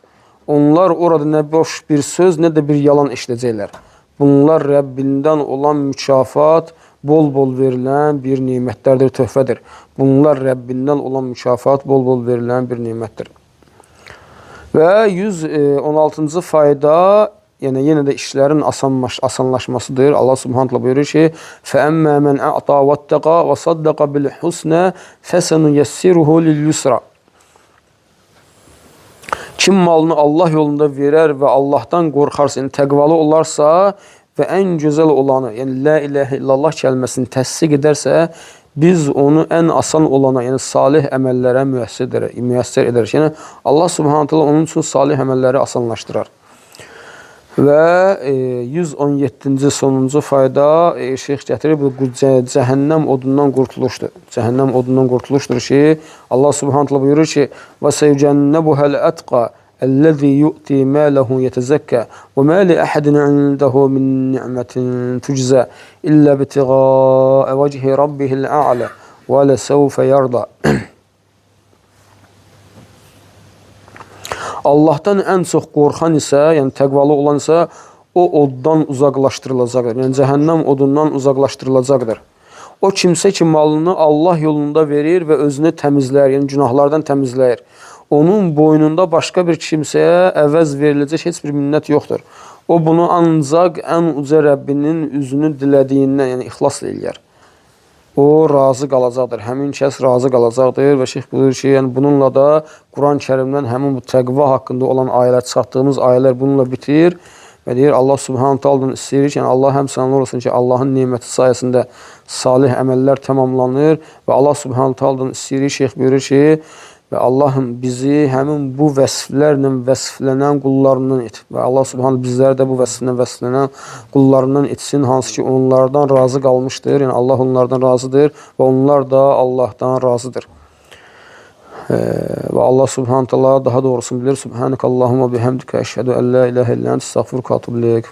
Onlar orada nə boş bir söz, nə də bir yalan eşidəcəklər. Bunlar Rəbbindən olan mükafat, bol-bol verilən bir nimətlərdir, töhfədir. Bunlar Rəbbindən olan mükafat, bol-bol verilən bir nimətdir. Və 116-cı fayda, yəni yenə də işlərin asanlaşmasıdır. Allah Subhanahu buyurur ki: "Fəəmmə men a'ta vettəqa və saddaqa bil husna fəsenuyassiruhu lil yusra." Kim malını Allah yolunda verər və Allahdan qorxarsa, yəni təqvalı olarsa və ən gözəl olanı, yəni la ilahə illallah kəlməsini təsdiq edərsə, biz onu ən asan olana, yəni salih əməllərə müyəssər edərik. Yəni Allah Subhanahu taala onun üçün salih əməlləri asanlaşdırar. Və 117-ci sonuncu fayda şeyx gətirir, bu cəhənnəm odundan qurtuluşdur. Cəhənnəm odundan qurtuluşdur ki, Allah Subhanahu taala buyurur ki: "Və seycennebuhel atqa ellezî yu'ti mâlehu yetezekka ve mâ li ahadin 'indehu min ni'metin tujza illa ibtigâ'a vecihi rabbihil a'la ve lesevfe yarda." Allahdan ən çox qorxan isə, yəni təqvalı olan isə o oddan uzaqlaşdırılacaqdır. Yəni cəhənnəm odundan uzaqlaşdırılacaqdır. O kimsə ki malını Allah yolunda verir və özünü təmizləyir, yəni günahlardan təmizləyir. Onun boynunda başqa bir kimsəyə əvəz veriləcək heç bir minnət yoxdur. O bunu ancaq ən uca Rəbbinin üzünü dilədiyindən, yəni ixlasla eləyər. O razı qalacaqdır, həmin kəs razı qalacaqdır və şeyx buyurur ki, yəni bununla da Quran-Kərimdən həmin bu təqva haqqında olan ayələr, çıxartdığımız ayələr bununla bitir və deyir Allah Subhanahu taala'dan istəyirik, yəni Allah həmçinin olsun ki, Allahın neməti sayəsində salih əməllər tamamlanır və Allah Subhanahu taala'dan istəyirik, şeyx buyurur ki, və Allahım bizi həmin bu vəsflərlə vəsflənən qullarından et. Və Allah Subhanahu bizləri də bu vəsflə vəsflənən qullarından etsin, hansı ki onlardan razı qalmışdır. Yəni Allah onlardan razıdır və onlar da Allahdan razıdır. Və Allah Subhanahu taala daha doğrusunu bilir. Subhanakallahumma bihamdika eşhedü en la ilahe illa ente estağfiruke ve etûbü ileyk.